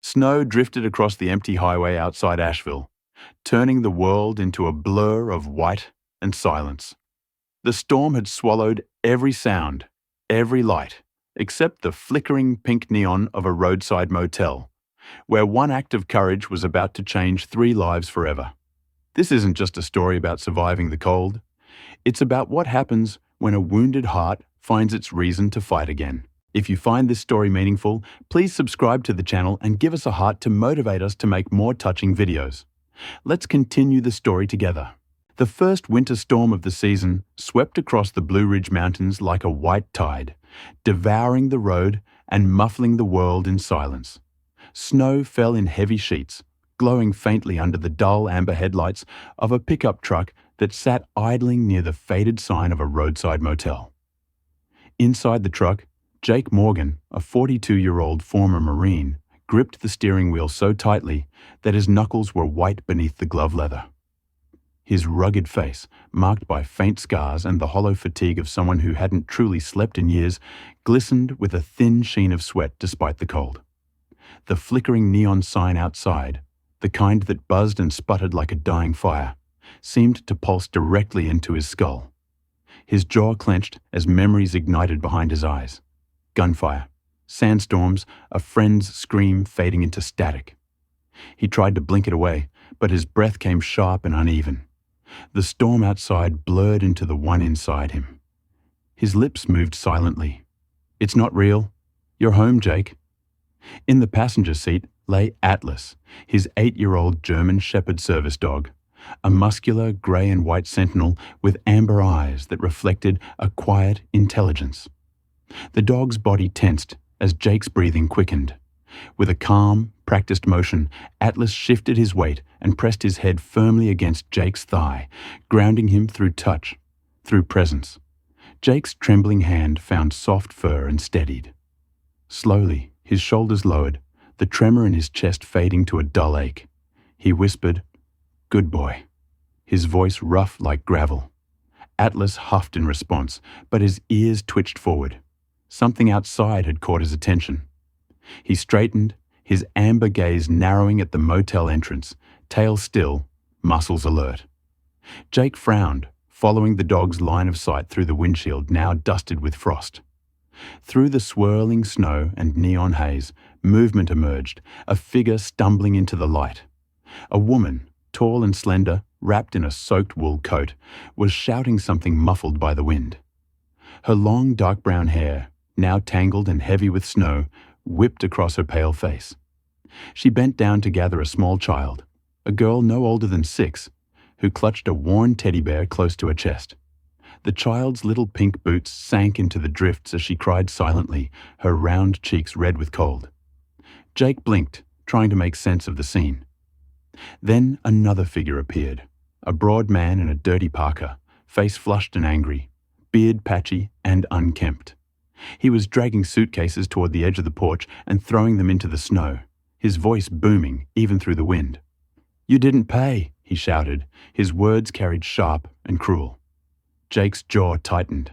Snow drifted across the empty highway outside Asheville, turning the world into a blur of white and silence. The storm had swallowed every sound, every light, except the flickering pink neon of a roadside motel, where one act of courage was about to change 3 lives forever. This isn't just a story about surviving the cold. It's about what happens when a wounded heart finds its reason to fight again. If you find this story meaningful, please subscribe to the channel and give us a heart to motivate us to make more touching videos. Let's continue the story together. The first winter storm of the season swept across the Blue Ridge Mountains like a white tide, devouring the road and muffling the world in silence. Snow fell in heavy sheets, glowing faintly under the dull amber headlights of a pickup truck that sat idling near the faded sign of a roadside motel. Inside the truck, Jake Morgan, a 42-year-old former Marine, gripped the steering wheel so tightly that his knuckles were white beneath the glove leather. His rugged face, marked by faint scars and the hollow fatigue of someone who hadn't truly slept in years, glistened with a thin sheen of sweat despite the cold. The flickering neon sign outside, the kind that buzzed and sputtered like a dying fire, seemed to pulse directly into his skull. His jaw clenched as memories ignited behind his eyes. Gunfire, sandstorms, a friend's scream fading into static. He tried to blink it away, but his breath came sharp and uneven. The storm outside blurred into the one inside him. His lips moved silently. "It's not real. You're home, Jake." In the passenger seat lay Atlas, his 8-year-old German Shepherd service dog, a muscular grey and white sentinel with amber eyes that reflected a quiet intelligence. The dog's body tensed as Jake's breathing quickened. With a calm, practiced motion, Atlas shifted his weight and pressed his head firmly against Jake's thigh, grounding him through touch, through presence. Jake's trembling hand found soft fur and steadied. Slowly, his shoulders lowered, the tremor in his chest fading to a dull ache. He whispered, "Good boy," his voice rough like gravel. Atlas huffed in response, but his ears twitched forward. Something outside had caught his attention. He straightened, his amber gaze narrowing at the motel entrance, tail still, muscles alert. Jake frowned, following the dog's line of sight through the windshield now dusted with frost. Through the swirling snow and neon haze, movement emerged, a figure stumbling into the light. A woman, tall and slender, wrapped in a soaked wool coat, was shouting something muffled by the wind. Her long dark brown hair, now tangled and heavy with snow, whipped across her pale face. She bent down to gather a small child, a girl no older than 6, who clutched a worn teddy bear close to her chest. The child's little pink boots sank into the drifts as she cried silently, her round cheeks red with cold. Jake blinked, trying to make sense of the scene. Then another figure appeared, a broad man in a dirty parka, face flushed and angry, beard patchy and unkempt. He was dragging suitcases toward the edge of the porch and throwing them into the snow, his voice booming even through the wind. "You didn't pay," he shouted, his words carried sharp and cruel. Jake's jaw tightened.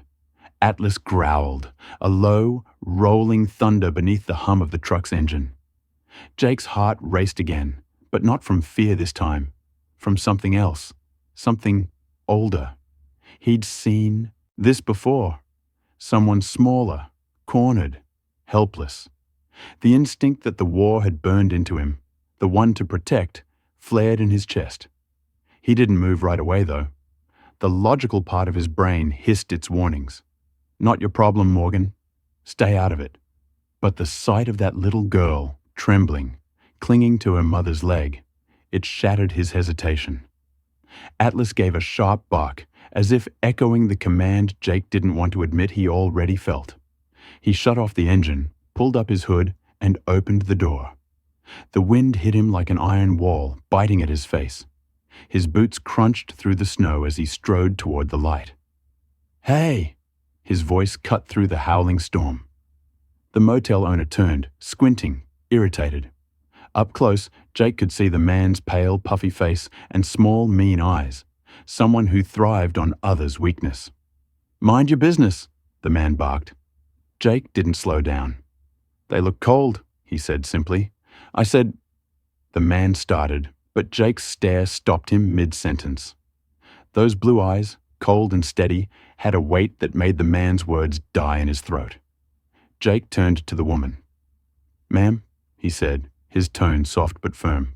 Atlas growled, a low, rolling thunder beneath the hum of the truck's engine. Jake's heart raced again, but not from fear this time, from something else, something older. He'd seen this before. Someone smaller, cornered, helpless. The instinct that the war had burned into him, the one to protect, flared in his chest. He didn't move right away, though. The logical part of his brain hissed its warnings. "Not your problem, Morgan. Stay out of it." But the sight of that little girl, trembling, clinging to her mother's leg, it shattered his hesitation. Atlas gave a sharp bark, as if echoing the command Jake didn't want to admit he already felt. He shut off the engine, pulled up his hood, and opened the door. The wind hit him like an iron wall, biting at his face. His boots crunched through the snow as he strode toward the light. "Hey!" His voice cut through the howling storm. The motel owner turned, squinting, irritated. Up close, Jake could see the man's pale, puffy face and small, mean eyes. Someone who thrived on others' weakness. "Mind your business," the man barked. Jake didn't slow down. "They look cold," he said simply. I said, the man started, but Jake's stare stopped him mid-sentence. Those blue eyes, cold and steady, had a weight that made the man's words die in his throat. Jake turned to the woman. "Ma'am," he said, his tone soft but firm.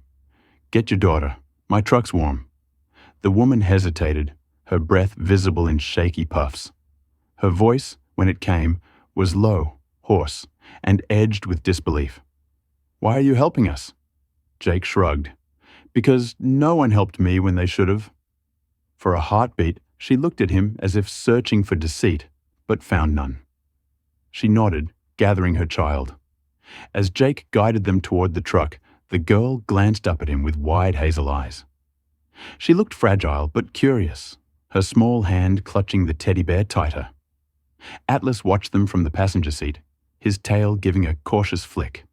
"Get your daughter. My truck's warm." The woman hesitated, her breath visible in shaky puffs. Her voice, when it came, was low, hoarse, and edged with disbelief. "Why are you helping us?" Jake shrugged. "Because no one helped me when they should have." For a heartbeat, she looked at him as if searching for deceit, but found none. She nodded, gathering her child. As Jake guided them toward the truck, the girl glanced up at him with wide hazel eyes. She looked fragile but curious, her small hand clutching the teddy bear tighter. Atlas watched them from the passenger seat, his tail giving a cautious flick.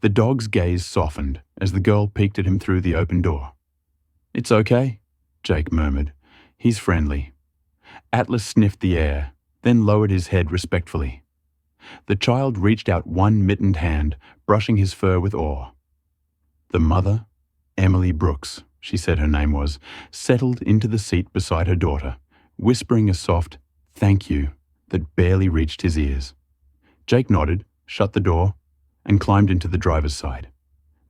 The dog's gaze softened as the girl peeked at him through the open door. "It's okay," Jake murmured. "He's friendly." Atlas sniffed the air, then lowered his head respectfully. The child reached out one mittened hand, brushing his fur with awe. The mother, Emily Brooks, she said her name was, settled into the seat beside her daughter, whispering a soft "thank you" that barely reached his ears. Jake nodded, shut the door, and climbed into the driver's side.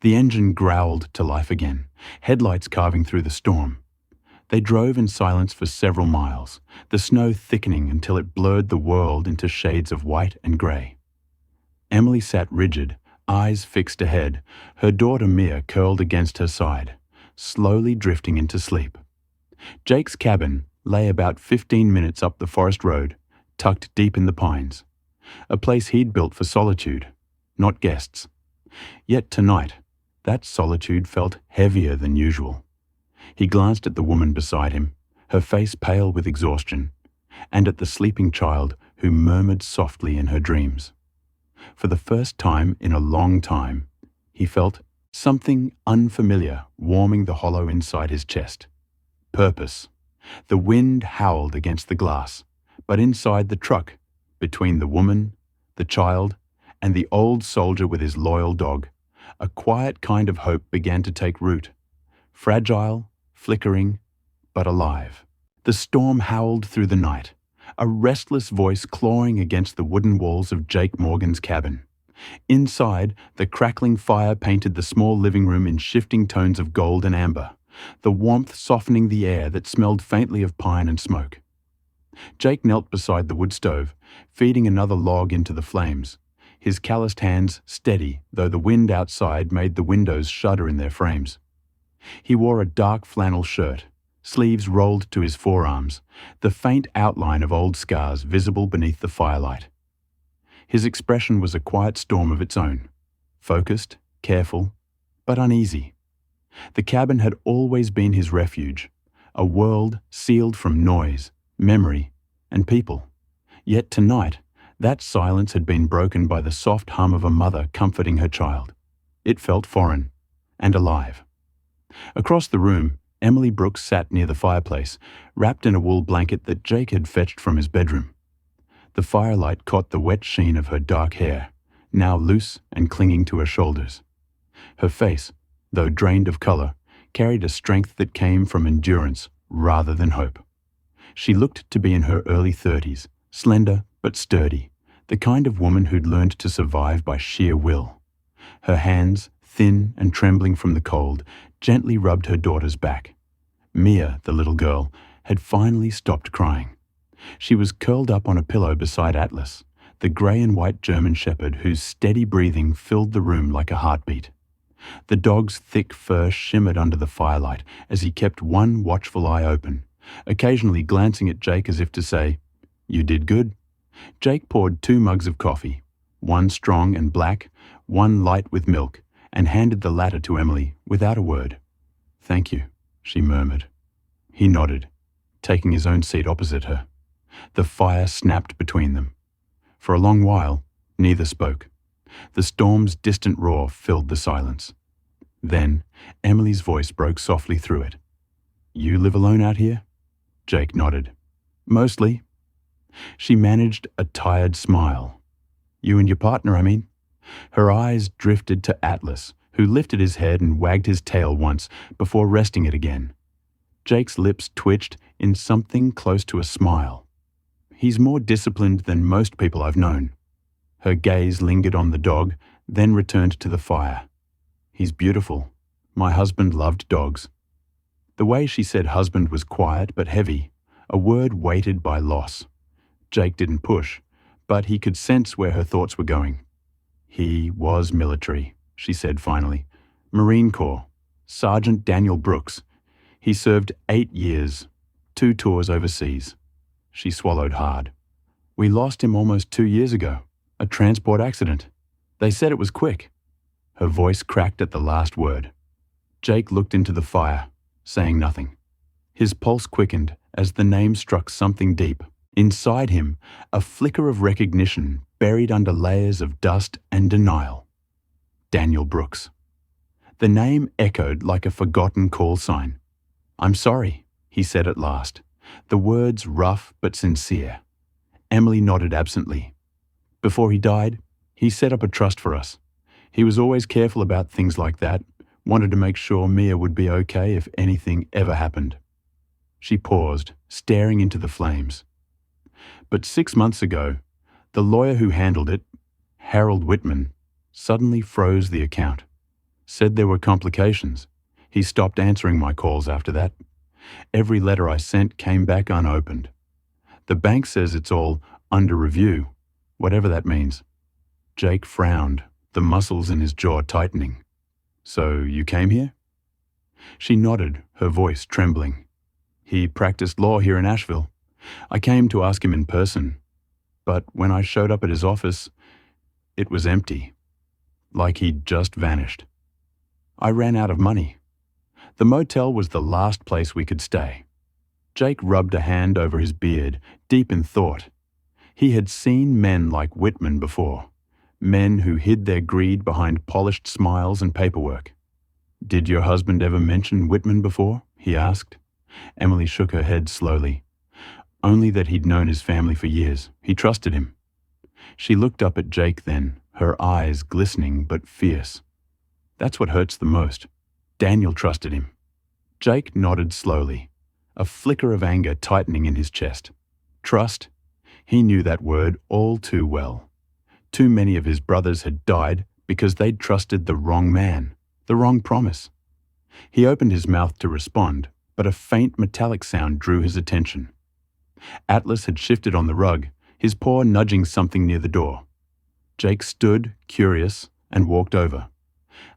The engine growled to life again, headlights carving through the storm. They drove in silence for several miles, the snow thickening until it blurred the world into shades of white and grey. Emily sat rigid, eyes fixed ahead, her daughter Mia curled against her side, slowly drifting into sleep. Jake's cabin lay about 15 minutes up the forest road, tucked deep in the pines, a place he'd built for solitude, not guests. Yet tonight, that solitude felt heavier than usual. He glanced at the woman beside him, her face pale with exhaustion, and at the sleeping child who murmured softly in her dreams. For the first time in a long time, he felt something unfamiliar warming the hollow inside his chest. Purpose. The wind howled against the glass, but inside the truck, between the woman, the child, and the old soldier with his loyal dog, a quiet kind of hope began to take root. Fragile, flickering, but alive. The storm howled through the night, a restless voice clawing against the wooden walls of Jake Morgan's cabin. Inside, the crackling fire painted the small living room in shifting tones of gold and amber, the warmth softening the air that smelled faintly of pine and smoke. Jake knelt beside the wood stove, feeding another log into the flames, his calloused hands steady, though the wind outside made the windows shudder in their frames. He wore a dark flannel shirt, sleeves rolled to his forearms, the faint outline of old scars visible beneath the firelight. His expression was a quiet storm of its own, focused, careful, but uneasy. The cabin had always been his refuge, a world sealed from noise, memory, and people. Yet tonight, that silence had been broken by the soft hum of a mother comforting her child. It felt foreign and alive. Across the room, Emily Brooks sat near the fireplace, wrapped in a wool blanket that Jake had fetched from his bedroom. The firelight caught the wet sheen of her dark hair, now loose and clinging to her shoulders. Her face, though drained of color, carried a strength that came from endurance rather than hope. She looked to be in her early 30s, slender but sturdy, the kind of woman who'd learned to survive by sheer will. Her hands, thin and trembling from the cold, gently rubbed her daughter's back. Mia, the little girl, had finally stopped crying. She was curled up on a pillow beside Atlas, the grey and white German shepherd whose steady breathing filled the room like a heartbeat. The dog's thick fur shimmered under the firelight as he kept one watchful eye open, occasionally glancing at Jake as if to say, "You did good." Jake poured 2 mugs of coffee, one strong and black, one light with milk, and handed the latter to Emily without a word. "Thank you," she murmured. He nodded, taking his own seat opposite her. The fire snapped between them. For a long while, neither spoke. The storm's distant roar filled the silence. Then, Emily's voice broke softly through it. "You live alone out here?" Jake nodded. "Mostly." She managed a tired smile. "You and your partner, I mean?" Her eyes drifted to Atlas, who lifted his head and wagged his tail once before resting it again. Jake's lips twitched in something close to a smile. He's more disciplined than most people I've known. Her gaze lingered on the dog, then returned to the fire. He's beautiful. My husband loved dogs. The way she said husband was quiet but heavy, a word weighted by loss. Jake didn't push, but he could sense where her thoughts were going. He was military, she said finally. Marine Corps. Sergeant Daniel Brooks. He served 8 years, 2 tours overseas. She swallowed hard. We lost him almost 2 years ago. A transport accident. They said it was quick. Her voice cracked at the last word. Jake looked into the fire, saying nothing. His pulse quickened as the name struck something deep. Inside him, a flicker of recognition buried under layers of dust and denial. Daniel Brooks. The name echoed like a forgotten call sign. "I'm sorry," he said at last, the words rough but sincere. Emily nodded absently. Before he died, he set up a trust for us. He was always careful about things like that, wanted to make sure Mia would be okay if anything ever happened. She paused, staring into the flames. But 6 months ago, the lawyer who handled it, Harold Whitman, suddenly froze the account. Said there were complications. He stopped answering my calls after that. Every letter I sent came back unopened. The bank says it's all under review, whatever that means. Jake frowned, the muscles in his jaw tightening. "So you came here?" She nodded, her voice trembling. "He practiced law here in Asheville. I came to ask him in person, but when I showed up at his office, it was empty, like he'd just vanished. I ran out of money. The motel was the last place we could stay." Jake rubbed a hand over his beard, deep in thought. He had seen men like Whitman before, men who hid their greed behind polished smiles and paperwork. "Did your husband ever mention Whitman before?" he asked. Emily shook her head slowly. "Only that he'd known his family for years. He trusted him." She looked up at Jake then, her eyes glistening but fierce. "That's what hurts the most. Daniel trusted him." Jake nodded slowly, a flicker of anger tightening in his chest. Trust? He knew that word all too well. Too many of his brothers had died because they'd trusted the wrong man, the wrong promise. He opened his mouth to respond, but a faint metallic sound drew his attention. Atlas had shifted on the rug, his paw nudging something near the door. Jake stood, curious, and walked over.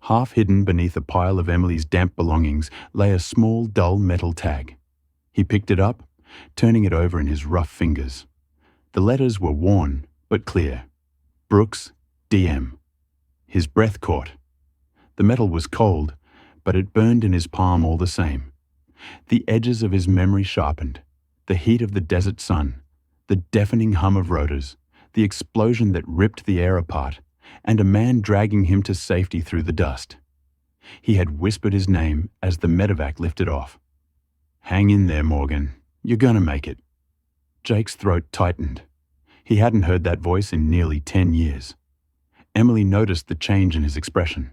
Half hidden beneath a pile of Emily's damp belongings lay a small, dull metal tag. He picked it up, turning it over in his rough fingers. The letters were worn, but clear. Brooks, DM. His breath caught. The metal was cold, but it burned in his palm all the same. The edges of his memory sharpened. The heat of the desert sun, the deafening hum of rotors, the explosion that ripped the air apart, and a man dragging him to safety through the dust. He had whispered his name as the medevac lifted off. "Hang in there, Morgan. You're gonna make it." Jake's throat tightened. He hadn't heard that voice in nearly 10 years. Emily noticed the change in his expression.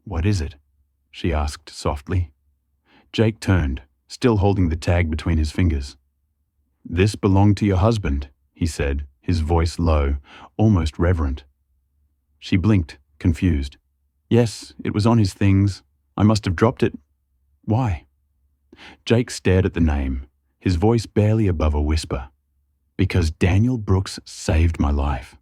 "What is it?" she asked softly. Jake turned, still holding the tag between his fingers. "This belonged to your husband," he said, his voice low, almost reverent. She blinked, confused. "Yes, it was on his things. I must have dropped it. Why?" Jake stared at the name, his voice barely above a whisper. "Because Daniel Brooks saved my life."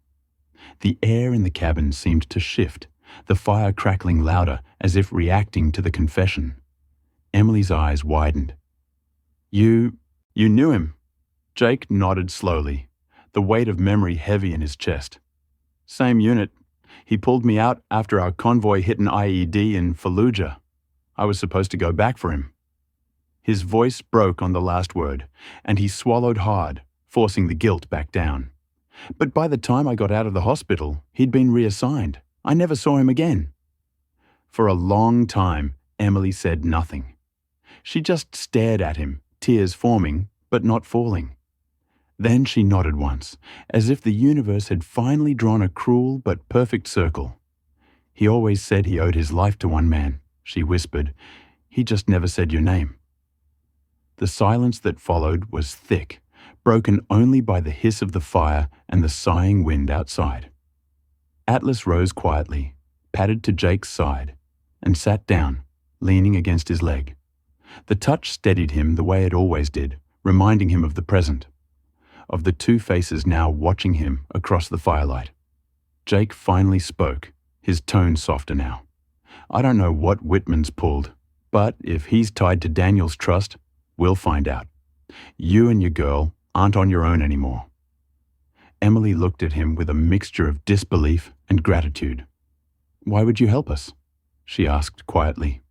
The air in the cabin seemed to shift, the fire crackling louder as if reacting to the confession. Emily's eyes widened. You knew him?" Jake nodded slowly, the weight of memory heavy in his chest. "Same unit. He pulled me out after our convoy hit an IED in Fallujah. I was supposed to go back for him." His voice broke on the last word, and he swallowed hard, forcing the guilt back down. "But by the time I got out of the hospital, he'd been reassigned. I never saw him again." For a long time, Emily said nothing. She just stared at him, tears forming, but not falling. Then she nodded once, as if the universe had finally drawn a cruel but perfect circle. He always said he owed his life to one man, she whispered. He just never said your name. The silence that followed was thick, broken only by the hiss of the fire and the sighing wind outside. Atlas rose quietly, padded to Jake's side, and sat down, leaning against his leg. The touch steadied him the way it always did, reminding him of the present, of the two faces now watching him across the firelight. Jake finally spoke, his tone softer now. I don't know what Whitman's pulled, but if he's tied to Daniel's trust, we'll find out. You and your girl aren't on your own anymore. Emily looked at him with a mixture of disbelief and gratitude. Why would you help us? She asked quietly.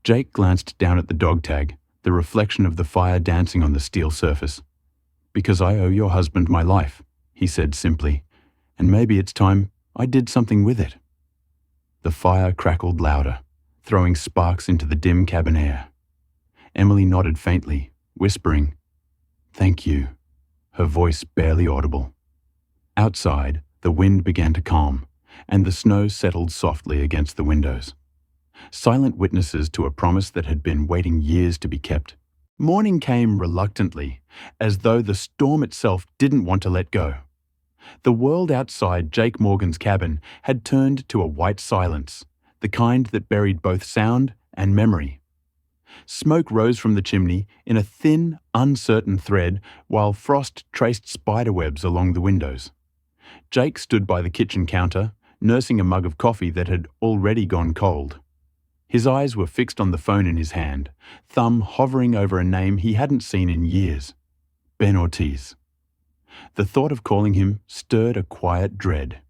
Jake glanced down at the dog tag, the reflection of the fire dancing on the steel surface. Because I owe your husband my life, he said simply, and maybe it's time I did something with it. The fire crackled louder, throwing sparks into the dim cabin air. Emily nodded faintly, whispering, "Thank you," her voice barely audible. Outside, the wind began to calm, and the snow settled softly against the windows. Silent witnesses to a promise that had been waiting years to be kept. Morning came reluctantly, as though the storm itself didn't want to let go. The world outside Jake Morgan's cabin had turned to a white silence, the kind that buried both sound and memory. Smoke rose from the chimney in a thin, uncertain thread, while frost traced spiderwebs along the windows. Jake stood by the kitchen counter, nursing a mug of coffee that had already gone cold. His eyes were fixed on the phone in his hand, thumb hovering over a name he hadn't seen in years. Ben Ortiz. The thought of calling him stirred a quiet dread.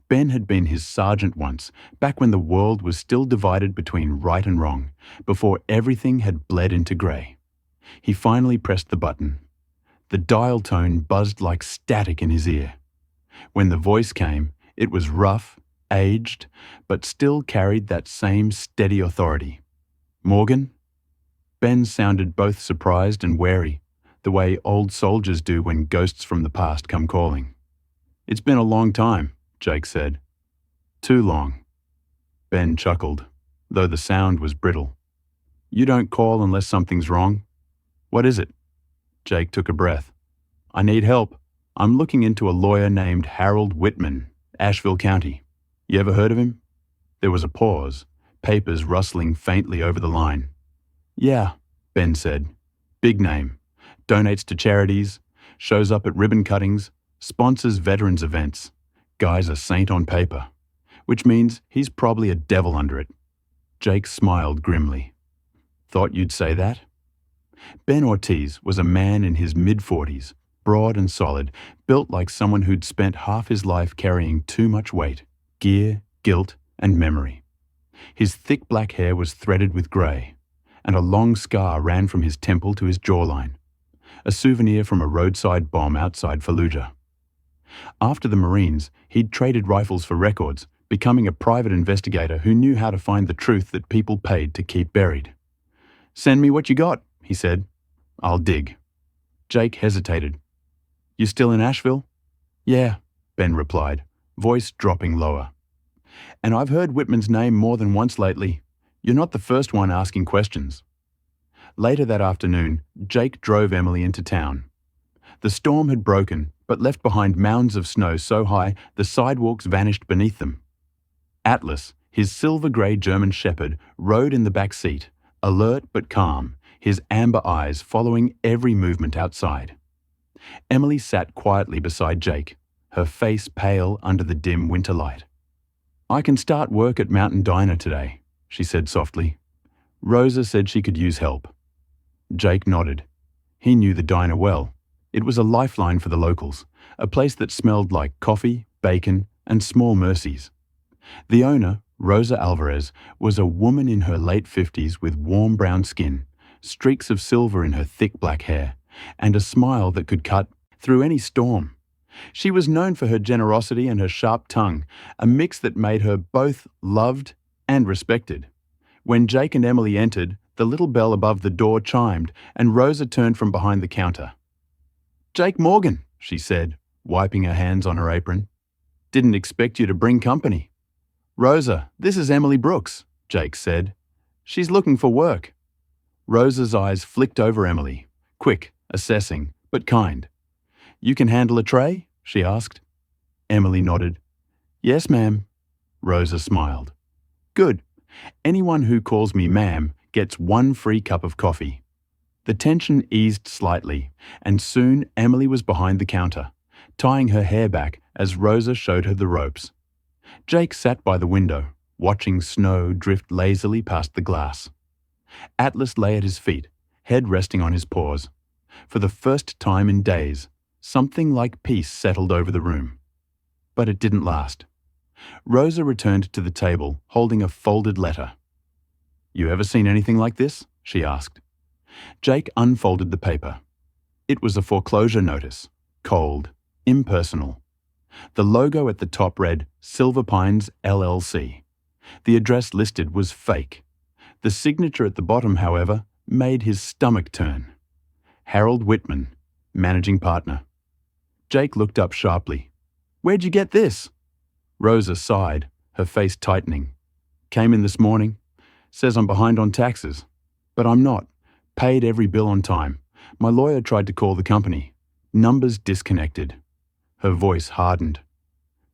Ben had been his sergeant once, back when the world was still divided between right and wrong, before everything had bled into grey. He finally pressed the button. The dial tone buzzed like static in his ear. When the voice came, it was rough, aged, but still carried that same steady authority. Morgan? Ben sounded both surprised and wary, the way old soldiers do when ghosts from the past come calling. It's been a long time, Jake said. Too long. Ben chuckled, though the sound was brittle. You don't call unless something's wrong? What is it? Jake took a breath. I need help. I'm looking into a lawyer named Harold Whitman, Asheville County. You ever heard of him? There was a pause, papers rustling faintly over the line. Yeah, Ben said. Big name. Donates to charities, shows up at ribbon cuttings, sponsors veterans events. Guy's a saint on paper, which means he's probably a devil under it. Jake smiled grimly. Thought you'd say that? Ben Ortiz was a man in his mid-40s, broad and solid, built like someone who'd spent half his life carrying too much weight, gear, guilt, and memory. His thick black hair was threaded with grey, and a long scar ran from his temple to his jawline, a souvenir from a roadside bomb outside Fallujah. After the Marines, he'd traded rifles for records, becoming a private investigator who knew how to find the truth that people paid to keep buried. Send me what you got, he said. I'll dig. Jake hesitated. You still in Asheville? Yeah, Ben replied, voice dropping lower. And I've heard Whitman's name more than once lately. You're not the first one asking questions. Later that afternoon, Jake drove Emily into town. The storm had broken, but left behind mounds of snow so high the sidewalks vanished beneath them. Atlas, his silver-grey German shepherd, rode in the back seat, alert but calm, his amber eyes following every movement outside. Emily sat quietly beside Jake, her face pale under the dim winter light. I can start work at Mountain Diner today, she said softly. Rosa said she could use help. Jake nodded. He knew the diner well. It was a lifeline for the locals, a place that smelled like coffee, bacon, and small mercies. The owner, Rosa Alvarez, was a woman in her late 50s with warm brown skin, streaks of silver in her thick black hair, and a smile that could cut through any storm. She was known for her generosity and her sharp tongue, a mix that made her both loved and respected. When Jake and Emily entered, the little bell above the door chimed, and Rosa turned from behind the counter. Jake Morgan, she said, wiping her hands on her apron. Didn't expect you to bring company. "Rosa, this is Emily Brooks," Jake said. "She's looking for work." Rosa's eyes flicked over Emily, quick, assessing, but kind. "You can handle a tray?" she asked. Emily nodded. "Yes, ma'am." Rosa smiled. "Good. Anyone who calls me ma'am gets one free cup of coffee." The tension eased slightly, and soon Emily was behind the counter, tying her hair back as Rosa showed her the ropes. Jake sat by the window, watching snow drift lazily past the glass. Atlas lay at his feet, head resting on his paws. For the first time in days, something like peace settled over the room. But it didn't last. Rosa returned to the table, holding a folded letter. "You ever seen anything like this?" she asked. Jake unfolded the paper. It was a foreclosure notice, cold, impersonal. The logo at the top read Silver Pines LLC. The address listed was fake. The signature at the bottom, however, made his stomach turn. Harold Whitman, managing partner. Jake looked up sharply. "Where'd you get this?" Rosa sighed, her face tightening. "Came in this morning. Says I'm behind on taxes. But I'm not. Paid every bill on time. My lawyer tried to call the company. Numbers disconnected." Her voice hardened.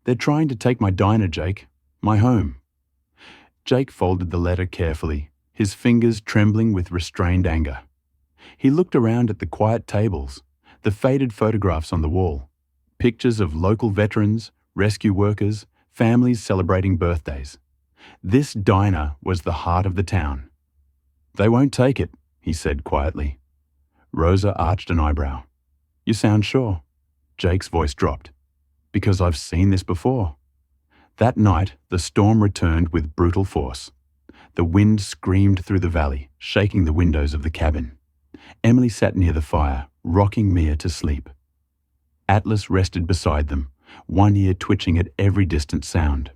"They're trying to take my diner, Jake. My home." Jake folded the letter carefully, his fingers trembling with restrained anger. He looked around at the quiet tables, the faded photographs on the wall, pictures of local veterans, rescue workers, families celebrating birthdays. This diner was the heart of the town. "They won't take it," he said quietly. Rosa arched an eyebrow. "You sound sure?" Jake's voice dropped. "Because I've seen this before." That night, the storm returned with brutal force. The wind screamed through the valley, shaking the windows of the cabin. Emily sat near the fire, rocking Mia to sleep. Atlas rested beside them, one ear twitching at every distant sound.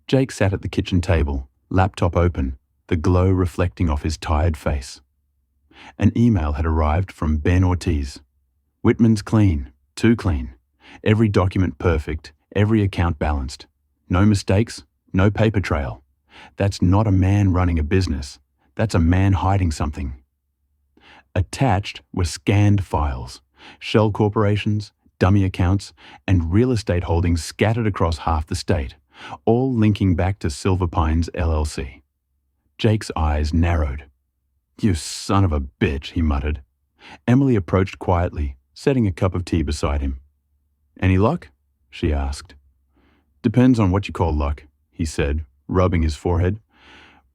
Jake sat at the kitchen table, laptop open, the glow reflecting off his tired face. An email had arrived from Ben Ortiz. "Whitman's clean, too clean. Every document perfect, every account balanced. No mistakes, no paper trail. That's not a man running a business. That's a man hiding something." Attached were scanned files, shell corporations, dummy accounts, and real estate holdings scattered across half the state, all linking back to Silver Pines LLC. Jake's eyes narrowed. "You son of a bitch," he muttered. Emily approached quietly, setting a cup of tea beside him. "Any luck?" she asked. "Depends on what you call luck," he said, rubbing his forehead.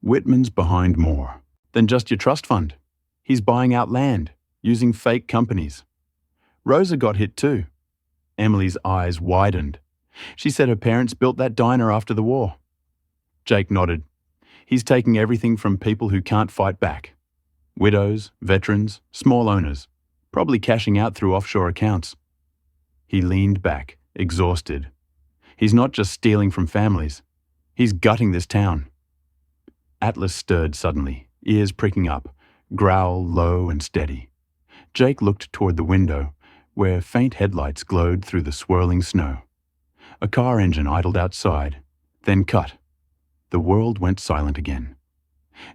"Whitman's behind more than just your trust fund. He's buying out land, using fake companies. Rosa got hit too." Emily's eyes widened. "She said her parents built that diner after the war." Jake nodded. "He's taking everything from people who can't fight back. Widows, veterans, small owners, probably cashing out through offshore accounts." He leaned back, exhausted. "He's not just stealing from families. He's gutting this town." Atlas stirred suddenly, ears pricking up, growl low and steady. Jake looked toward the window, where faint headlights glowed through the swirling snow. A car engine idled outside, then cut. The world went silent again.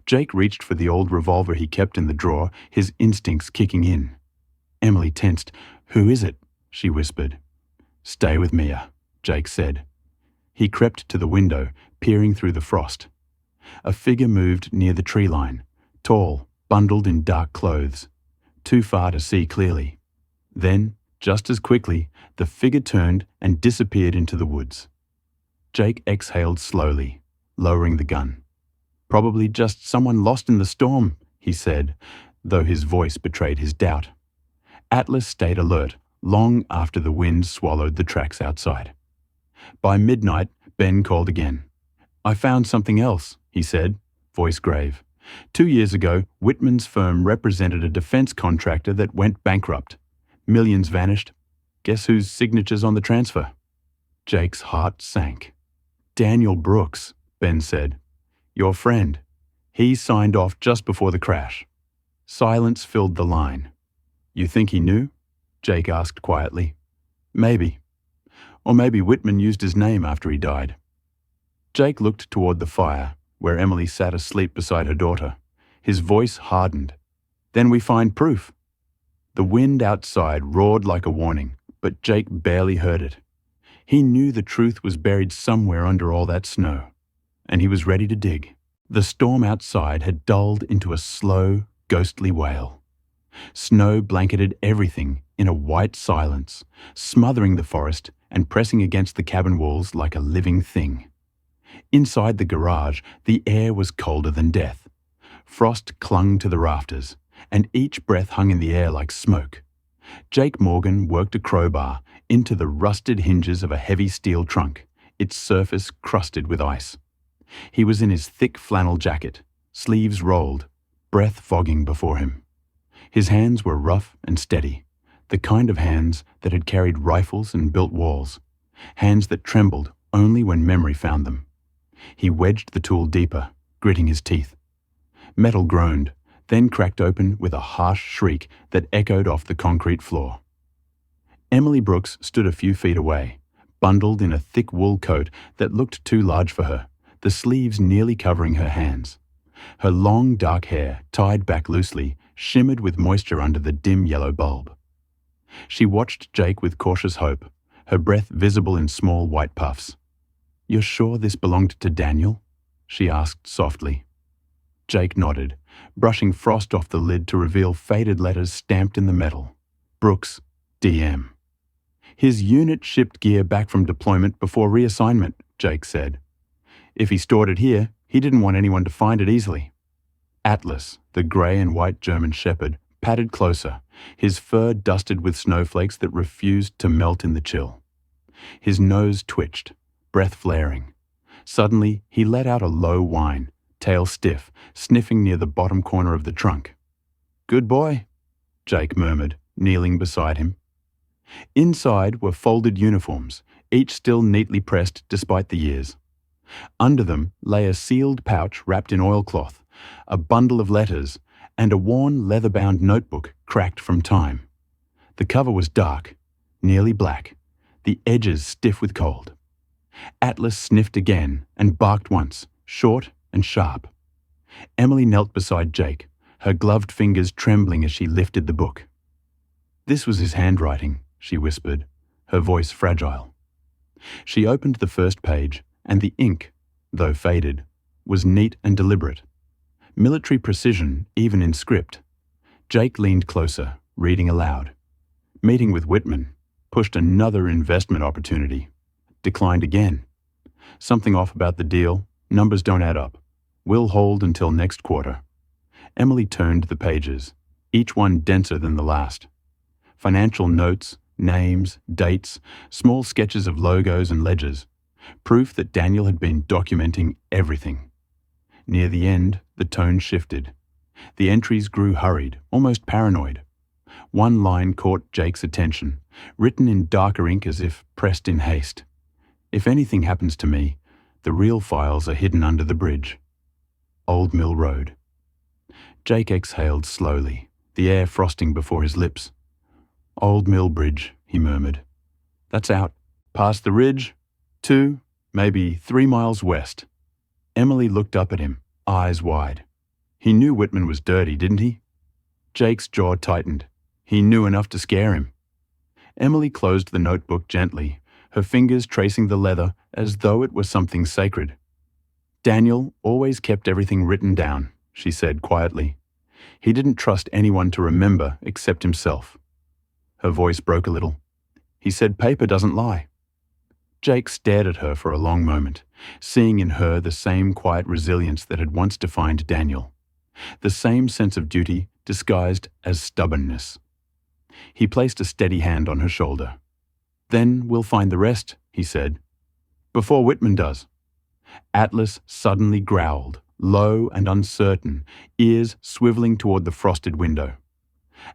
Jake reached for the old revolver he kept in the drawer, his instincts kicking in. Emily tensed. "Who is it?" she whispered. "Stay with Mia," Jake said. He crept to the window, peering through the frost. A figure moved near the tree line, tall, bundled in dark clothes, too far to see clearly. Then, just as quickly, the figure turned and disappeared into the woods. Jake exhaled slowly, lowering the gun. "Probably just someone lost in the storm," he said, though his voice betrayed his doubt. Atlas stayed alert long after the wind swallowed the tracks outside. By midnight, Ben called again. "I found something else," he said, voice grave. 2 years ago, Whitman's firm represented a defense contractor that went bankrupt. Millions vanished. Guess whose signature's on the transfer? Jake's heart sank. "Daniel Brooks," Ben said. "Your friend. He signed off just before the crash." Silence filled the line. "You think he knew?" Jake asked quietly. "Maybe. Or maybe Whitman used his name after he died." Jake looked toward the fire, where Emily sat asleep beside her daughter. His voice hardened. "Then we find proof." The wind outside roared like a warning, but Jake barely heard it. He knew the truth was buried somewhere under all that snow, and he was ready to dig. The storm outside had dulled into a slow, ghostly wail. Snow blanketed everything in a white silence, smothering the forest and pressing against the cabin walls like a living thing. Inside the garage, the air was colder than death. Frost clung to the rafters, and each breath hung in the air like smoke. Jake Morgan worked a crowbar into the rusted hinges of a heavy steel trunk, its surface crusted with ice. He was in his thick flannel jacket, sleeves rolled, breath fogging before him. His hands were rough and steady, the kind of hands that had carried rifles and built walls, hands that trembled only when memory found them. He wedged the tool deeper, gritting his teeth. Metal groaned, then cracked open with a harsh shriek that echoed off the concrete floor. Emily Brooks stood a few feet away, bundled in a thick wool coat that looked too large for her, the sleeves nearly covering her hands. Her long, dark hair, tied back loosely, shimmered with moisture under the dim yellow bulb. She watched Jake with cautious hope, her breath visible in small white puffs. "You're sure this belonged to Daniel?" she asked softly. Jake nodded, brushing frost off the lid to reveal faded letters stamped in the metal. Brooks, DM. "His unit shipped gear back from deployment before reassignment," Jake said. "If he stored it here, he didn't want anyone to find it easily." Atlas, the grey and white German shepherd, padded closer, his fur dusted with snowflakes that refused to melt in the chill. His nose twitched, breath flaring. Suddenly, he let out a low whine, tail stiff, sniffing near the bottom corner of the trunk. "Good boy," Jake murmured, kneeling beside him. Inside were folded uniforms, each still neatly pressed despite the years. Under them lay a sealed pouch wrapped in oilcloth, a bundle of letters, and a worn leather-bound notebook cracked from time. The cover was dark, nearly black, the edges stiff with cold. Atlas sniffed again and barked once, short and sharp. Emily knelt beside Jake, her gloved fingers trembling as she lifted the book. "This was his handwriting," she whispered, her voice fragile. She opened the first page, and the ink, though faded, was neat and deliberate. Military precision, even in script. Jake leaned closer, reading aloud. "Meeting with Whitman. Pushed another investment opportunity. Declined again. Something off about the deal. Numbers don't add up. Will hold until next quarter." Emily turned the pages, each one denser than the last. Financial notes, names, dates, small sketches of logos and ledgers. Proof that Daniel had been documenting everything. Near the end, the tone shifted. The entries grew hurried, almost paranoid. One line caught Jake's attention, written in darker ink as if pressed in haste. "If anything happens to me, the real files are hidden under the bridge. Old Mill Road." Jake exhaled slowly, the air frosting before his lips. "Old Mill Bridge," he murmured. "That's out. Past the ridge, 2, maybe 3 miles west." Emily looked up at him, eyes wide. He knew Whitman was dirty, didn't he? Jake's jaw tightened. He knew enough to scare him. Emily closed the notebook gently, her fingers tracing the leather as though it were something sacred. "Daniel always kept everything written down," she said quietly. "He didn't trust anyone to remember except himself." Her voice broke a little. "He said paper doesn't lie." Jake stared at her for a long moment, seeing in her the same quiet resilience that had once defined Daniel, the same sense of duty disguised as stubbornness. He placed a steady hand on her shoulder. "Then we'll find the rest," he said. "Before Whitman does." Atlas suddenly growled, low and uncertain, ears swiveling toward the frosted window.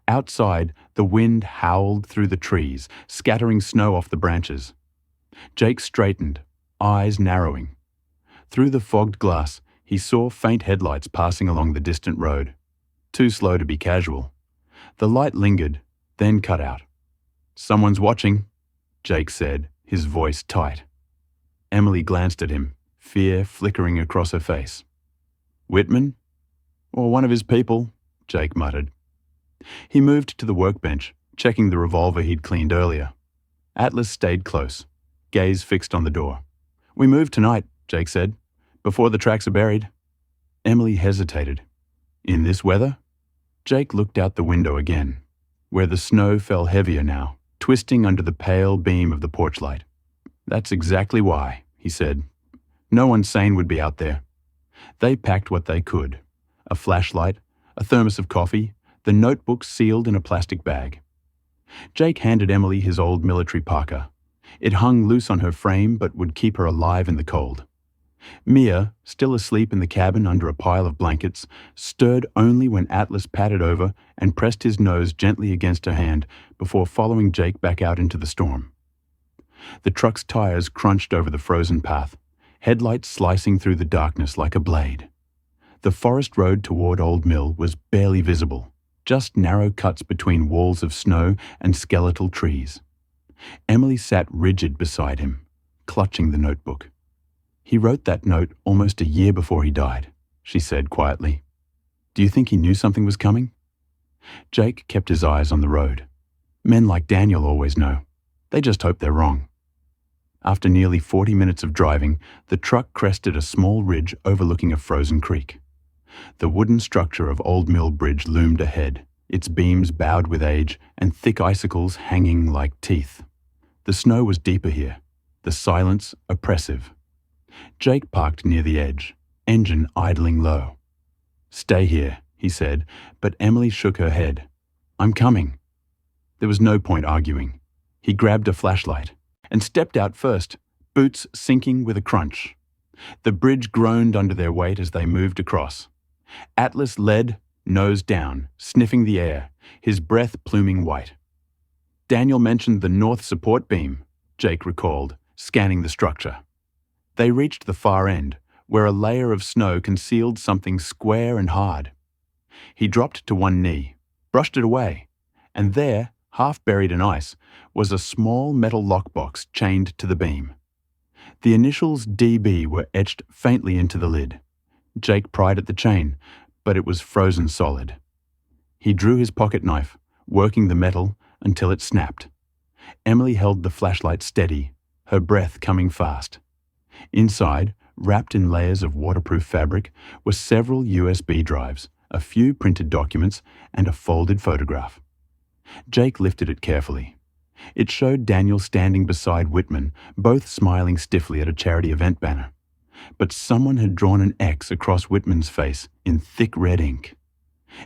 Outside, the wind howled through the trees, scattering snow off the branches. Jake straightened, eyes narrowing. Through the fogged glass, he saw faint headlights passing along the distant road. Too slow to be casual. The light lingered, then cut out. "Someone's watching," Jake said, his voice tight. Emily glanced at him, fear flickering across her face. Whitman? Or one of his people, Jake muttered. He moved to the workbench, checking the revolver he'd cleaned earlier. Atlas stayed close, gaze fixed on the door. We move tonight, Jake said, before the tracks are buried. Emily hesitated. In this weather? Jake looked out the window again, where the snow fell heavier now, twisting under the pale beam of the porch light. That's exactly why, he said. No one sane would be out there. They packed what they could. A flashlight, a thermos of coffee, the notebook sealed in a plastic bag. Jake handed Emily his old military parka. It hung loose on her frame but would keep her alive in the cold. Mia, still asleep in the cabin under a pile of blankets, stirred only when Atlas patted over and pressed his nose gently against her hand before following Jake back out into the storm. The truck's tires crunched over the frozen path, headlights slicing through the darkness like a blade. The forest road toward Old Mill was barely visible, just narrow cuts between walls of snow and skeletal trees. Emily sat rigid beside him, clutching the notebook. He wrote that note almost a year before he died, she said quietly. Do you think he knew something was coming? Jake kept his eyes on the road. Men like Daniel always know. They just hope they're wrong. After nearly 40 minutes of driving, the truck crested a small ridge overlooking a frozen creek. The wooden structure of Old Mill Bridge loomed ahead, its beams bowed with age and thick icicles hanging like teeth. The snow was deeper here, the silence oppressive. Jake parked near the edge, engine idling low. Stay here, he said, but Emily shook her head. I'm coming. There was no point arguing. He grabbed a flashlight and stepped out first, boots sinking with a crunch. The bridge groaned under their weight as they moved across. Atlas led, nose down, sniffing the air, his breath pluming white. Daniel mentioned the north support beam, Jake recalled, scanning the structure. They reached the far end, where a layer of snow concealed something square and hard. He dropped to one knee, brushed it away, and there, half buried in ice, was a small metal lockbox chained to the beam. The initials DB were etched faintly into the lid. Jake pried at the chain, but it was frozen solid. He drew his pocket knife, working the metal until it snapped. Emily held the flashlight steady, her breath coming fast. Inside, wrapped in layers of waterproof fabric, were several USB drives, a few printed documents, and a folded photograph. Jake lifted it carefully. It showed Daniel standing beside Whitman, both smiling stiffly at a charity event banner. But someone had drawn an X across Whitman's face in thick red ink.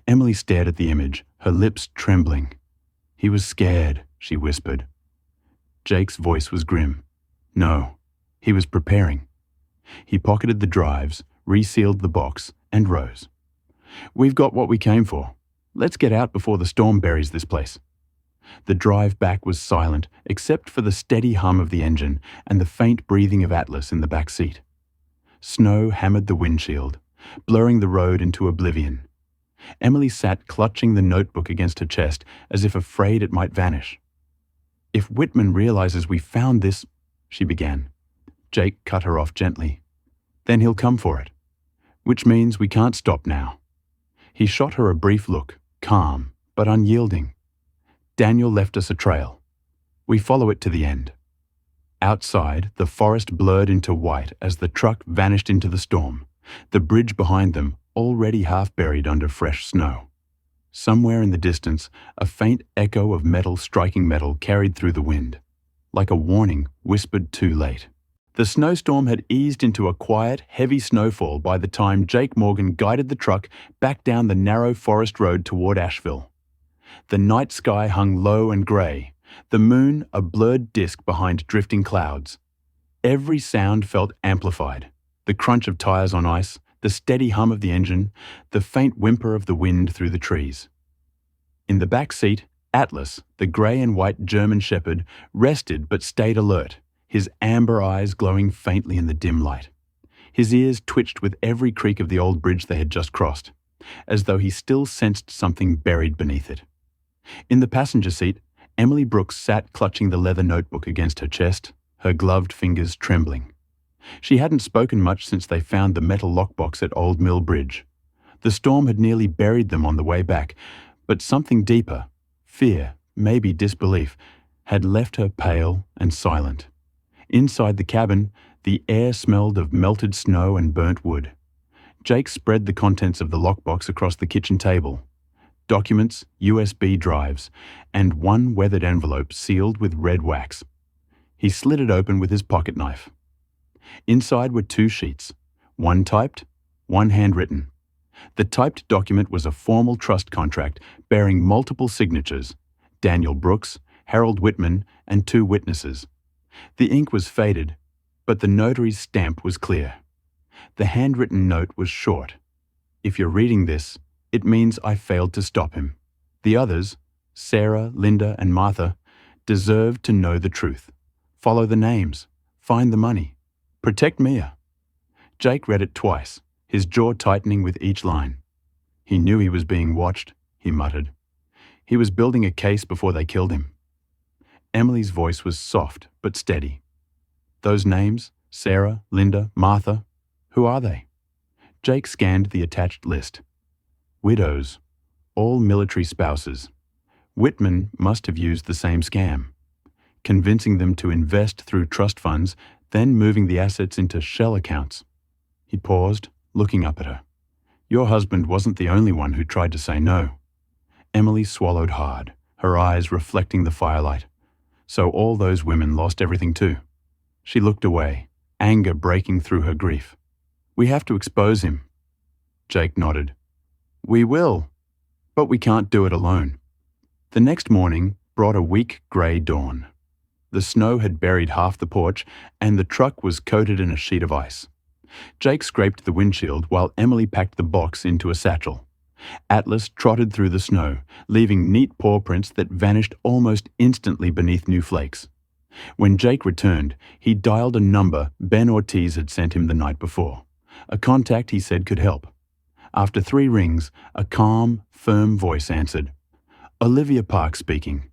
Emily stared at the image, her lips trembling. He was scared, she whispered. Jake's voice was grim. No, he was preparing. He pocketed the drives, resealed the box, and rose. We've got what we came for. Let's get out before the storm buries this place. The drive back was silent, except for the steady hum of the engine and the faint breathing of Atlas in the back seat. Snow hammered the windshield, blurring the road into oblivion. Emily sat clutching the notebook against her chest as if afraid it might vanish. If Whitman realizes we found this, she began. Jake cut her off gently. Then he'll come for it, which means we can't stop now. He shot her a brief look, calm but unyielding. Daniel left us a trail. We follow it to the end. Outside, the forest blurred into white as the truck vanished into the storm, the bridge behind them already half buried under fresh snow. Somewhere in the distance, a faint echo of metal striking metal carried through the wind, like a warning whispered too late. The snowstorm had eased into a quiet, heavy snowfall by the time Jake Morgan guided the truck back down the narrow forest road toward Asheville. The night sky hung low and grey, the moon a blurred disk behind drifting clouds. Every sound felt amplified, the crunch of tires on ice, the steady hum of the engine, the faint whimper of the wind through the trees. In the back seat, Atlas, the grey and white German shepherd, rested but stayed alert, his amber eyes glowing faintly in the dim light. His ears twitched with every creak of the old bridge they had just crossed, as though he still sensed something buried beneath it. In the passenger seat, Emily Brooks sat clutching the leather notebook against her chest, her gloved fingers trembling. She hadn't spoken much since they found the metal lockbox at Old Mill Bridge. The storm had nearly buried them on the way back, but something deeper, fear, maybe disbelief, had left her pale and silent. Inside the cabin, the air smelled of melted snow and burnt wood. Jake spread the contents of the lockbox across the kitchen table. Documents, USB drives, and one weathered envelope sealed with red wax. He slid it open with his pocket knife. Inside were 2 sheets, one typed, one handwritten. The typed document was a formal trust contract bearing multiple signatures: Daniel Brooks, Harold Whitman, and 2 witnesses. The ink was faded, but the notary's stamp was clear. The handwritten note was short. "If you're reading this, it means I failed to stop him. The others, Sarah, Linda, and Martha, deserve to know the truth. Follow the names. Find the money. Protect Mia." Jake read it twice, his jaw tightening with each line. He knew he was being watched, he muttered. He was building a case before they killed him. Emily's voice was soft but steady. "Those names, Sarah, Linda, Martha, who are they?" Jake scanned the attached list. Widows, all military spouses. Whitman must have used the same scam, convincing them to invest through trust funds, then moving the assets into shell accounts. He paused, looking up at her. "Your husband wasn't the only one who tried to say no." Emily swallowed hard, her eyes reflecting the firelight. So all those women lost everything too. She looked away, anger breaking through her grief. "We have to expose him." Jake nodded. "We will, but we can't do it alone." The next morning brought a weak grey dawn. The snow had buried half the porch, and the truck was coated in a sheet of ice. Jake scraped the windshield while Emily packed the box into a satchel. Atlas trotted through the snow, leaving neat paw prints that vanished almost instantly beneath new flakes. When Jake returned, he dialed a number Ben Ortiz had sent him the night before, a contact he said could help. After 3 rings, a calm, firm voice answered. "Olivia Park speaking."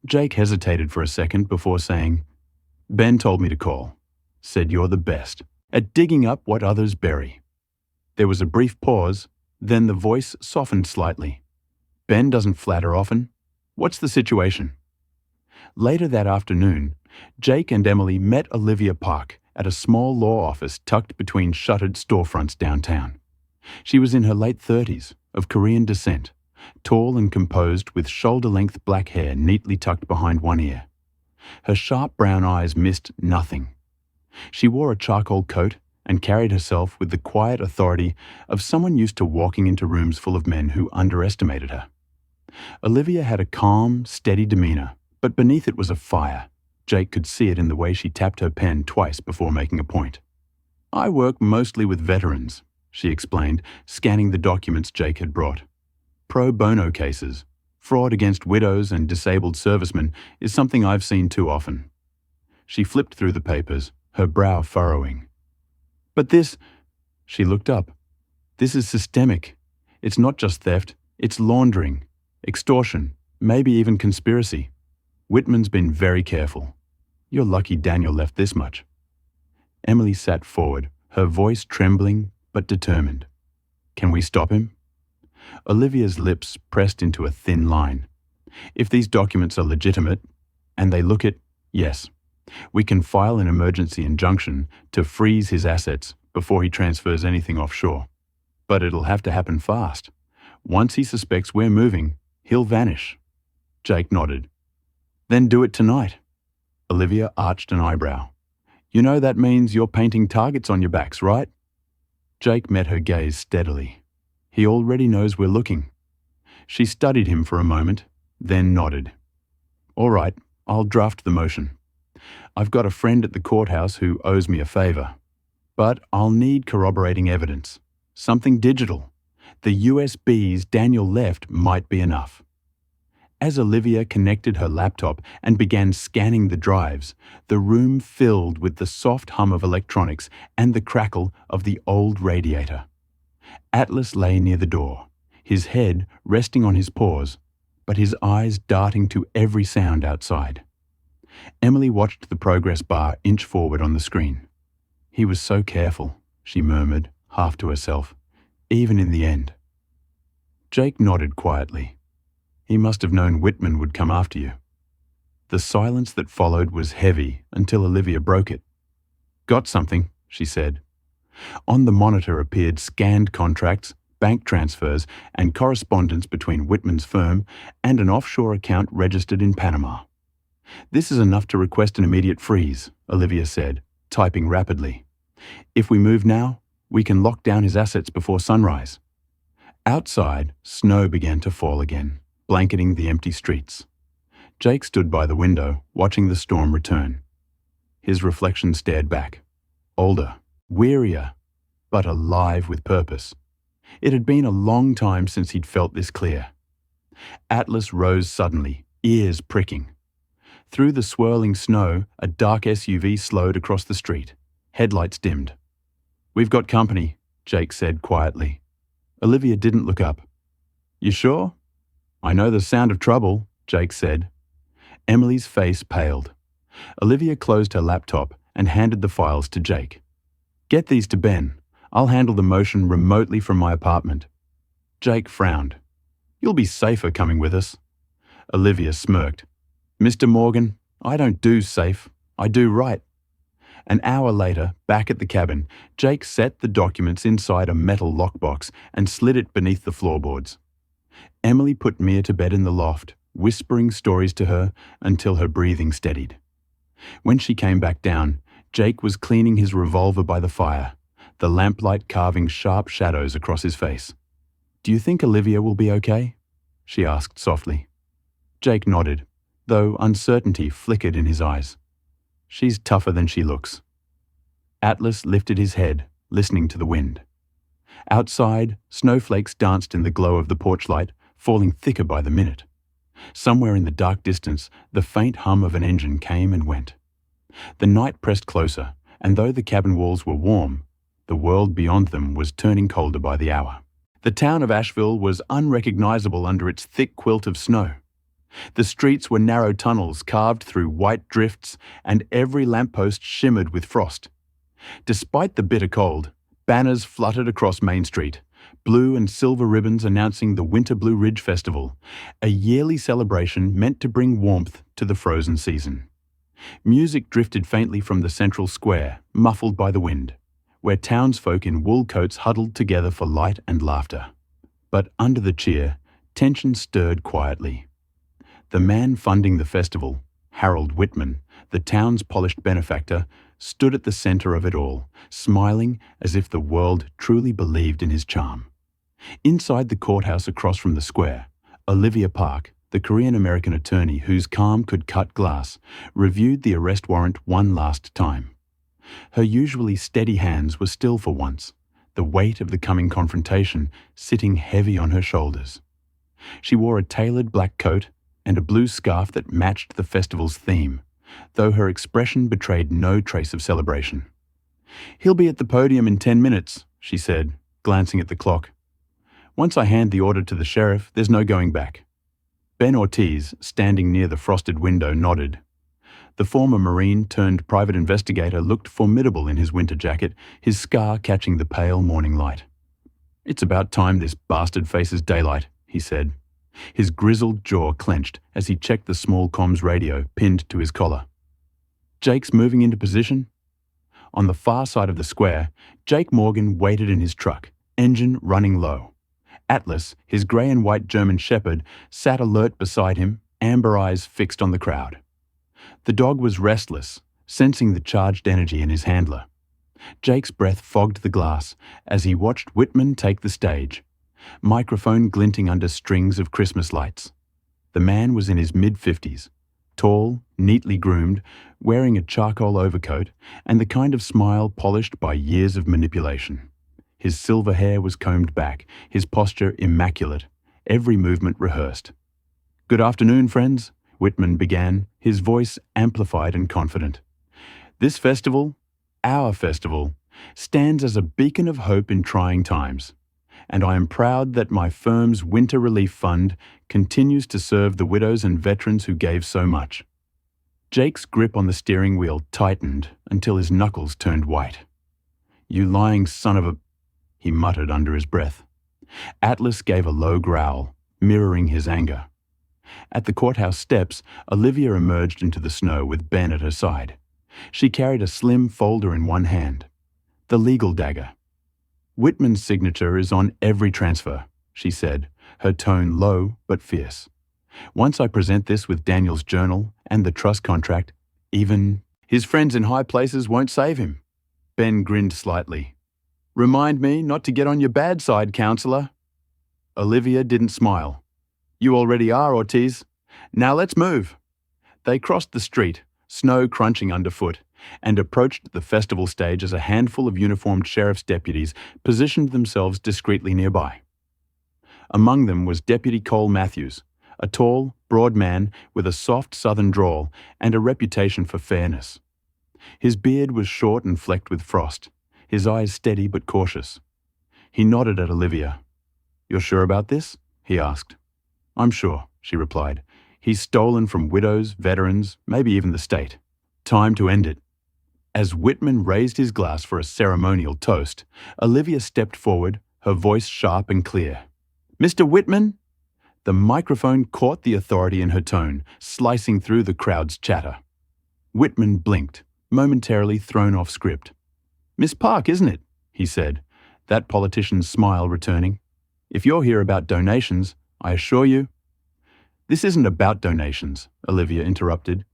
Jake hesitated for a second before saying, "Ben told me to call. Said you're the best at digging up what others bury." There was a brief pause, then the voice softened slightly. "Ben doesn't flatter often. What's the situation?" Later that afternoon, Jake and Emily met Olivia Park at a small law office tucked between shuttered storefronts downtown. She was in her late 30s, of Korean descent, tall and composed with shoulder-length black hair neatly tucked behind one ear. Her sharp brown eyes missed nothing. She wore a charcoal coat and carried herself with the quiet authority of someone used to walking into rooms full of men who underestimated her. Olivia had a calm, steady demeanor, but beneath it was a fire. Jake could see it in the way she tapped her pen twice before making a point. "I work mostly with veterans," she explained, scanning the documents Jake had brought. "Pro bono cases. Fraud against widows and disabled servicemen is something I've seen too often." She flipped through the papers, her brow furrowing. "But this—" She looked up. "This is systemic. It's not just theft, it's laundering, extortion, maybe even conspiracy. Whitman's been very careful. You're lucky Daniel left this much." Emily sat forward, her voice trembling but determined. "Can we stop him?" Olivia's lips pressed into a thin line. "If these documents are legitimate, and they look it, yes. We can file an emergency injunction to freeze his assets before he transfers anything offshore. But it'll have to happen fast. Once he suspects we're moving, he'll vanish." Jake nodded. "Then do it tonight." Olivia arched an eyebrow. "You know that means you're painting targets on your backs, right?" Jake met her gaze steadily. "He already knows we're looking." She studied him for a moment, then nodded. "All right, I'll draft the motion. I've got a friend at the courthouse who owes me a favor. But I'll need corroborating evidence. Something digital. The USBs Daniel left might be enough." As Olivia connected her laptop and began scanning the drives, the room filled with the soft hum of electronics and the crackle of the old radiator. Atlas lay near the door, his head resting on his paws, but his eyes darting to every sound outside. Emily watched the progress bar inch forward on the screen. He was so careful, she murmured, half to herself, even in the end. Jake nodded quietly. He must have known Whitman would come after you. The silence that followed was heavy until Olivia broke it. Got something, she said. On the monitor appeared scanned contracts, bank transfers, and correspondence between Whitman's firm and an offshore account registered in Panama. This is enough to request an immediate freeze, Olivia said, typing rapidly. If we move now, we can lock down his assets before sunrise. Outside, snow began to fall again, blanketing the empty streets. Jake stood by the window, watching the storm return. His reflection stared back. Older, wearier, but alive with purpose. It had been a long time since he'd felt this clear. Atlas rose suddenly, ears pricking. Through the swirling snow, a dark SUV slowed across the street. Headlights dimmed. We've got company, Jake said quietly. Olivia didn't look up. You sure? I know the sound of trouble, Jake said. Emily's face paled. Olivia closed her laptop and handed the files to Jake. Get these to Ben. I'll handle the motion remotely from my apartment. Jake frowned. You'll be safer coming with us. Olivia smirked. Mr. Morgan, I don't do safe. I do right. An hour later, back at the cabin, Jake set the documents inside a metal lockbox and slid it beneath the floorboards. Emily put Mia to bed in the loft, whispering stories to her until her breathing steadied. When she came back down, Jake was cleaning his revolver by the fire, the lamplight carving sharp shadows across his face. Do you think Olivia will be okay? She asked softly. Jake nodded, though uncertainty flickered in his eyes. She's tougher than she looks. Atlas lifted his head, listening to the wind. Outside, snowflakes danced in the glow of the porch light, falling thicker by the minute. Somewhere in the dark distance, the faint hum of an engine came and went. The night pressed closer, and though the cabin walls were warm, the world beyond them was turning colder by the hour. The town of Asheville was unrecognizable under its thick quilt of snow. The streets were narrow tunnels carved through white drifts, and every lamppost shimmered with frost. Despite the bitter cold, banners fluttered across Main Street, blue and silver ribbons announcing the Winter Blue Ridge Festival, a yearly celebration meant to bring warmth to the frozen season. Music drifted faintly from the central square, muffled by the wind, where townsfolk in wool coats huddled together for light and laughter. But under the cheer, tension stirred quietly. The man funding the festival, Harold Whitman, the town's polished benefactor, stood at the center of it all, smiling as if the world truly believed in his charm. Inside the courthouse across from the square, Olivia Park, the Korean-American attorney whose calm could cut glass, reviewed the arrest warrant one last time. Her usually steady hands were still for once, the weight of the coming confrontation sitting heavy on her shoulders. She wore a tailored black coat and a blue scarf that matched the festival's theme, though her expression betrayed no trace of celebration. "He'll be at the podium in 10 minutes, she said, glancing at the clock. "Once I hand the order to the sheriff, there's no going back." Ben Ortiz, standing near the frosted window, nodded. The former Marine turned private investigator looked formidable in his winter jacket, his scar catching the pale morning light. "It's about time this bastard faces daylight," he said. His grizzled jaw clenched as he checked the small comms radio pinned to his collar. "Jake's moving into position?" On the far side of the square, Jake Morgan waited in his truck, engine running low. Atlas, his grey and white German shepherd, sat alert beside him, amber eyes fixed on the crowd. The dog was restless, sensing the charged energy in his handler. Jake's breath fogged the glass as he watched Whitman take the stage, microphone glinting under strings of Christmas lights. The man was in his mid-50s, tall, neatly groomed, wearing a charcoal overcoat and the kind of smile polished by years of manipulation. His silver hair was combed back, his posture immaculate, every movement rehearsed. "Good afternoon, friends," Whitman began, his voice amplified and confident. "This festival, our festival, stands as a beacon of hope in trying times, and I am proud that my firm's Winter Relief Fund continues to serve the widows and veterans who gave so much." Jake's grip on the steering wheel tightened until his knuckles turned white. "You lying son of a—" he muttered under his breath. Atlas gave a low growl, mirroring his anger. At the courthouse steps, Olivia emerged into the snow with Ben at her side. She carried a slim folder in one hand. The legal dagger. "Whitman's signature is on every transfer," she said, her tone low but fierce. "Once I present this with Daniel's journal and the trust contract, even his friends in high places won't save him." Ben grinned slightly. "Remind me not to get on your bad side, counselor." Olivia didn't smile. "You already are, Ortiz. Now let's move." They crossed the street, snow crunching underfoot, and approached the festival stage as a handful of uniformed sheriff's deputies positioned themselves discreetly nearby. Among them was Deputy Cole Matthews, a tall, broad man with a soft southern drawl and a reputation for fairness. His beard was short and flecked with frost, his eyes steady but cautious. He nodded at Olivia. "You're sure about this?" he asked. "I'm sure," she replied. "He's stolen from widows, veterans, maybe even the state. Time to end it." As Whitman raised his glass for a ceremonial toast, Olivia stepped forward, her voice sharp and clear. "Mr. Whitman?" The microphone caught the authority in her tone, slicing through the crowd's chatter. Whitman blinked, momentarily thrown off script. "Miss Park, isn't it?" he said, that politician's smile returning. "If you're here about donations, I assure you—" "This isn't about donations," Olivia interrupted.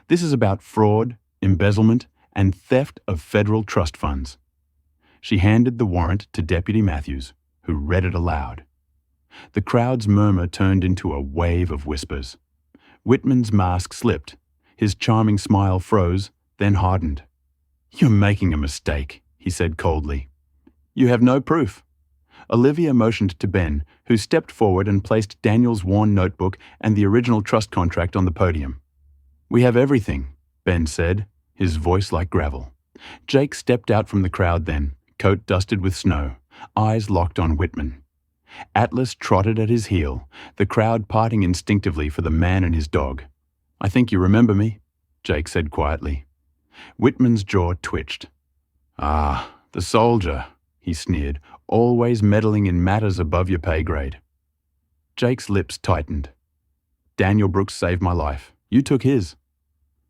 "This is about fraud, embezzlement, and theft of federal trust funds." She handed the warrant to Deputy Matthews, who read it aloud. The crowd's murmur turned into a wave of whispers. Whitman's mask slipped. His charming smile froze, then hardened. "You're making a mistake," he said coldly. "You have no proof." Olivia motioned to Ben, who stepped forward and placed Daniel's worn notebook and the original trust contract on the podium. "We have everything," Ben said, his voice like gravel. Jake stepped out from the crowd then, coat dusted with snow, eyes locked on Whitman. Atlas trotted at his heel, the crowd parting instinctively for the man and his dog. "I think you remember me," Jake said quietly. Whitman's jaw twitched. "Ah, the soldier," he sneered, "always meddling in matters above your pay grade." Jake's lips tightened. "Daniel Brooks saved my life. You took his."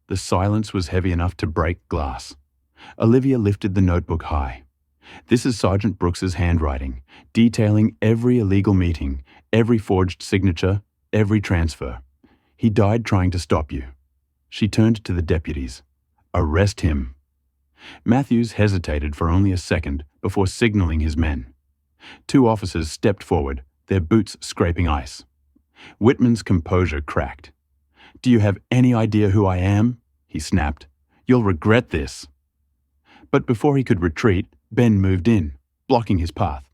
The silence was heavy enough to break glass. Olivia lifted the notebook high. "This is Sergeant Brooks's handwriting, detailing every illegal meeting, every forged signature, every transfer. He died trying to stop you." She turned to the deputies. "Arrest him." Matthews hesitated for only a second before signaling his men. Two officers stepped forward, their boots scraping ice. Whitman's composure cracked. "Do you have any idea who I am?" he snapped. "You'll regret this." But before he could retreat, Ben moved in, blocking his path.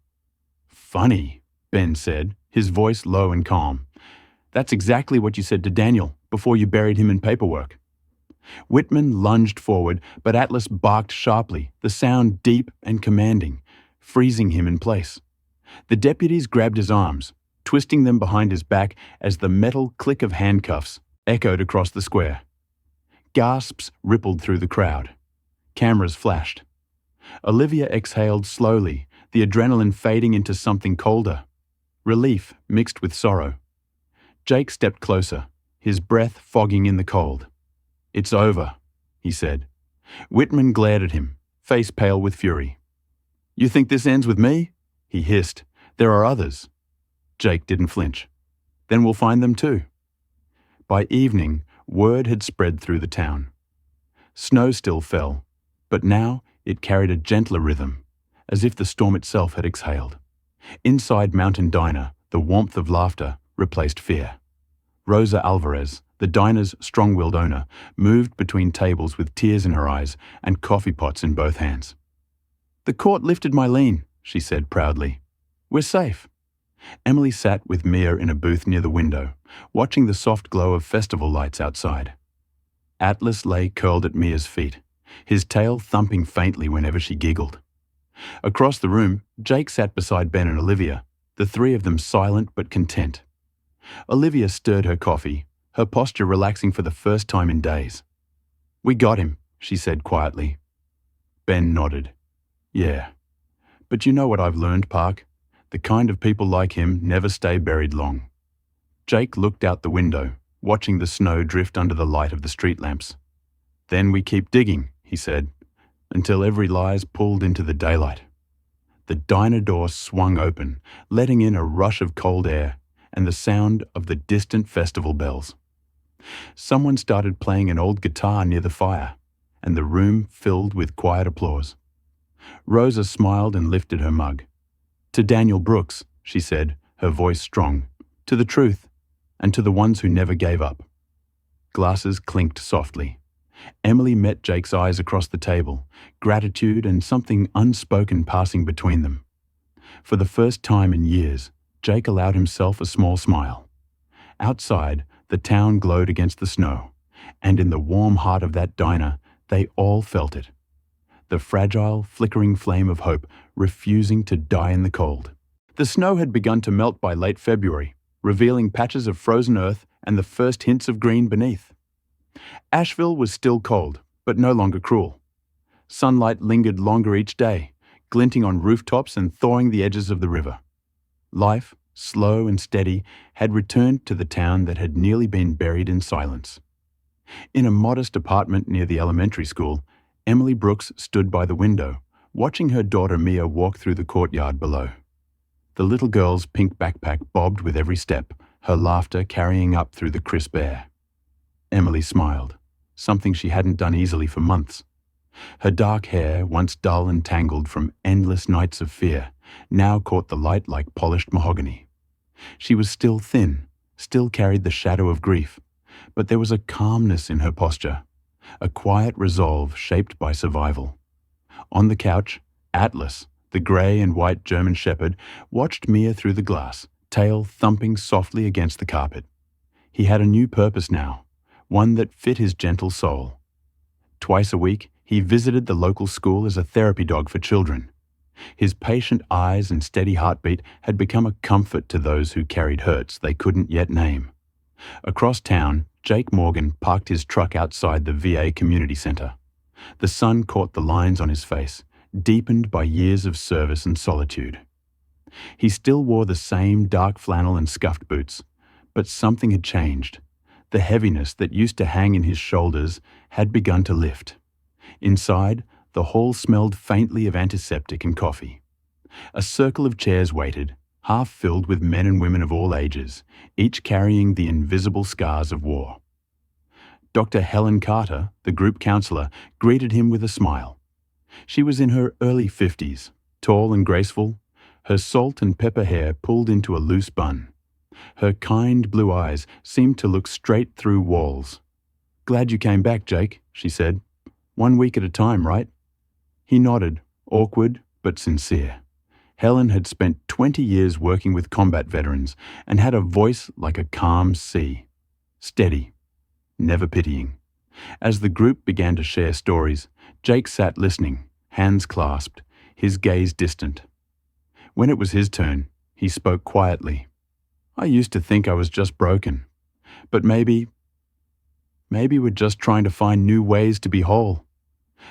"Funny," Ben said, his voice low and calm. "That's exactly what you said to Daniel before you buried him in paperwork." Whitman lunged forward, but Atlas barked sharply, the sound deep and commanding, freezing him in place. The deputies grabbed his arms, twisting them behind his back as the metal click of handcuffs echoed across the square. Gasps rippled through the crowd. Cameras flashed. Olivia exhaled slowly, the adrenaline fading into something colder. Relief mixed with sorrow. Jake stepped closer, his breath fogging in the cold. "It's over," he said. Whitman glared at him, face pale with fury. "You think this ends with me?" he hissed. "There are others." Jake didn't flinch. "Then we'll find them too." By evening, word had spread through the town. Snow still fell, but now it carried a gentler rhythm, as if the storm itself had exhaled. Inside Mountain Diner, the warmth of laughter replaced fear. Rosa Alvarez, the diner's strong-willed owner, moved between tables with tears in her eyes and coffee pots in both hands. "The court lifted my lien," she said proudly. "We're safe." Emily sat with Mia in a booth near the window, watching the soft glow of festival lights outside. Atlas lay curled at Mia's feet, his tail thumping faintly whenever she giggled. Across the room, Jake sat beside Ben and Olivia, the three of them silent but content. Olivia stirred her coffee, her posture relaxing for the first time in days. "We got him," she said quietly. Ben nodded. Yeah. But you know what I've learned, Park? The kind of people like him never stay buried long. Jake looked out the window, watching the snow drift under the light of the street lamps. Then we keep digging, he said, until every lie's pulled into the daylight. The diner door swung open, letting in a rush of cold air and the sound of the distant festival bells. Someone started playing an old guitar near the fire, and the room filled with quiet applause. Rosa smiled and lifted her mug. "To Daniel Brooks," she said, her voice strong, "to the truth, and to the ones who never gave up." Glasses clinked softly. Emily met Jake's eyes across the table, gratitude and something unspoken passing between them. For the first time in years, Jake allowed himself a small smile. Outside, the town glowed against the snow, and in the warm heart of that diner, they all felt it. The fragile, flickering flame of hope refusing to die in the cold. The snow had begun to melt by late February, revealing patches of frozen earth and the first hints of green beneath. Asheville was still cold, but no longer cruel. Sunlight lingered longer each day, glinting on rooftops and thawing the edges of the river. Life, slow and steady, had returned to the town that had nearly been buried in silence. In a modest apartment near the elementary school, Emily Brooks stood by the window, watching her daughter Mia walk through the courtyard below. The little girl's pink backpack bobbed with every step, her laughter carrying up through the crisp air. Emily smiled, something she hadn't done easily for months. Her dark hair, once dull and tangled from endless nights of fear, now caught the light like polished mahogany. She was still thin, still carried the shadow of grief, but there was a calmness in her posture, a quiet resolve shaped by survival. On the couch, Atlas, the grey and white German shepherd, watched Mia through the glass, tail thumping softly against the carpet. He had a new purpose now, one that fit his gentle soul. Twice a week, he visited the local school as a therapy dog for children. His patient eyes and steady heartbeat had become a comfort to those who carried hurts they couldn't yet name. Across town, Jake Morgan parked his truck outside the VA Community Center. The sun caught the lines on his face, deepened by years of service and solitude. He still wore the same dark flannel and scuffed boots, but something had changed. The heaviness that used to hang in his shoulders had begun to lift. Inside, the hall smelled faintly of antiseptic and coffee. A circle of chairs waited, half filled with men and women of all ages, each carrying the invisible scars of war. Dr. Helen Carter, the group counselor, greeted him with a smile. She was in her early 50s, tall and graceful, her salt and pepper hair pulled into a loose bun. Her kind blue eyes seemed to look straight through walls. "Glad you came back, Jake," she said. "1 week at a time, right?" He nodded, awkward but sincere. Helen had spent 20 years working with combat veterans and had a voice like a calm sea. Steady, never pitying. As the group began to share stories, Jake sat listening, hands clasped, his gaze distant. When it was his turn, he spoke quietly. "I used to think I was just broken, but maybe we're just trying to find new ways to be whole."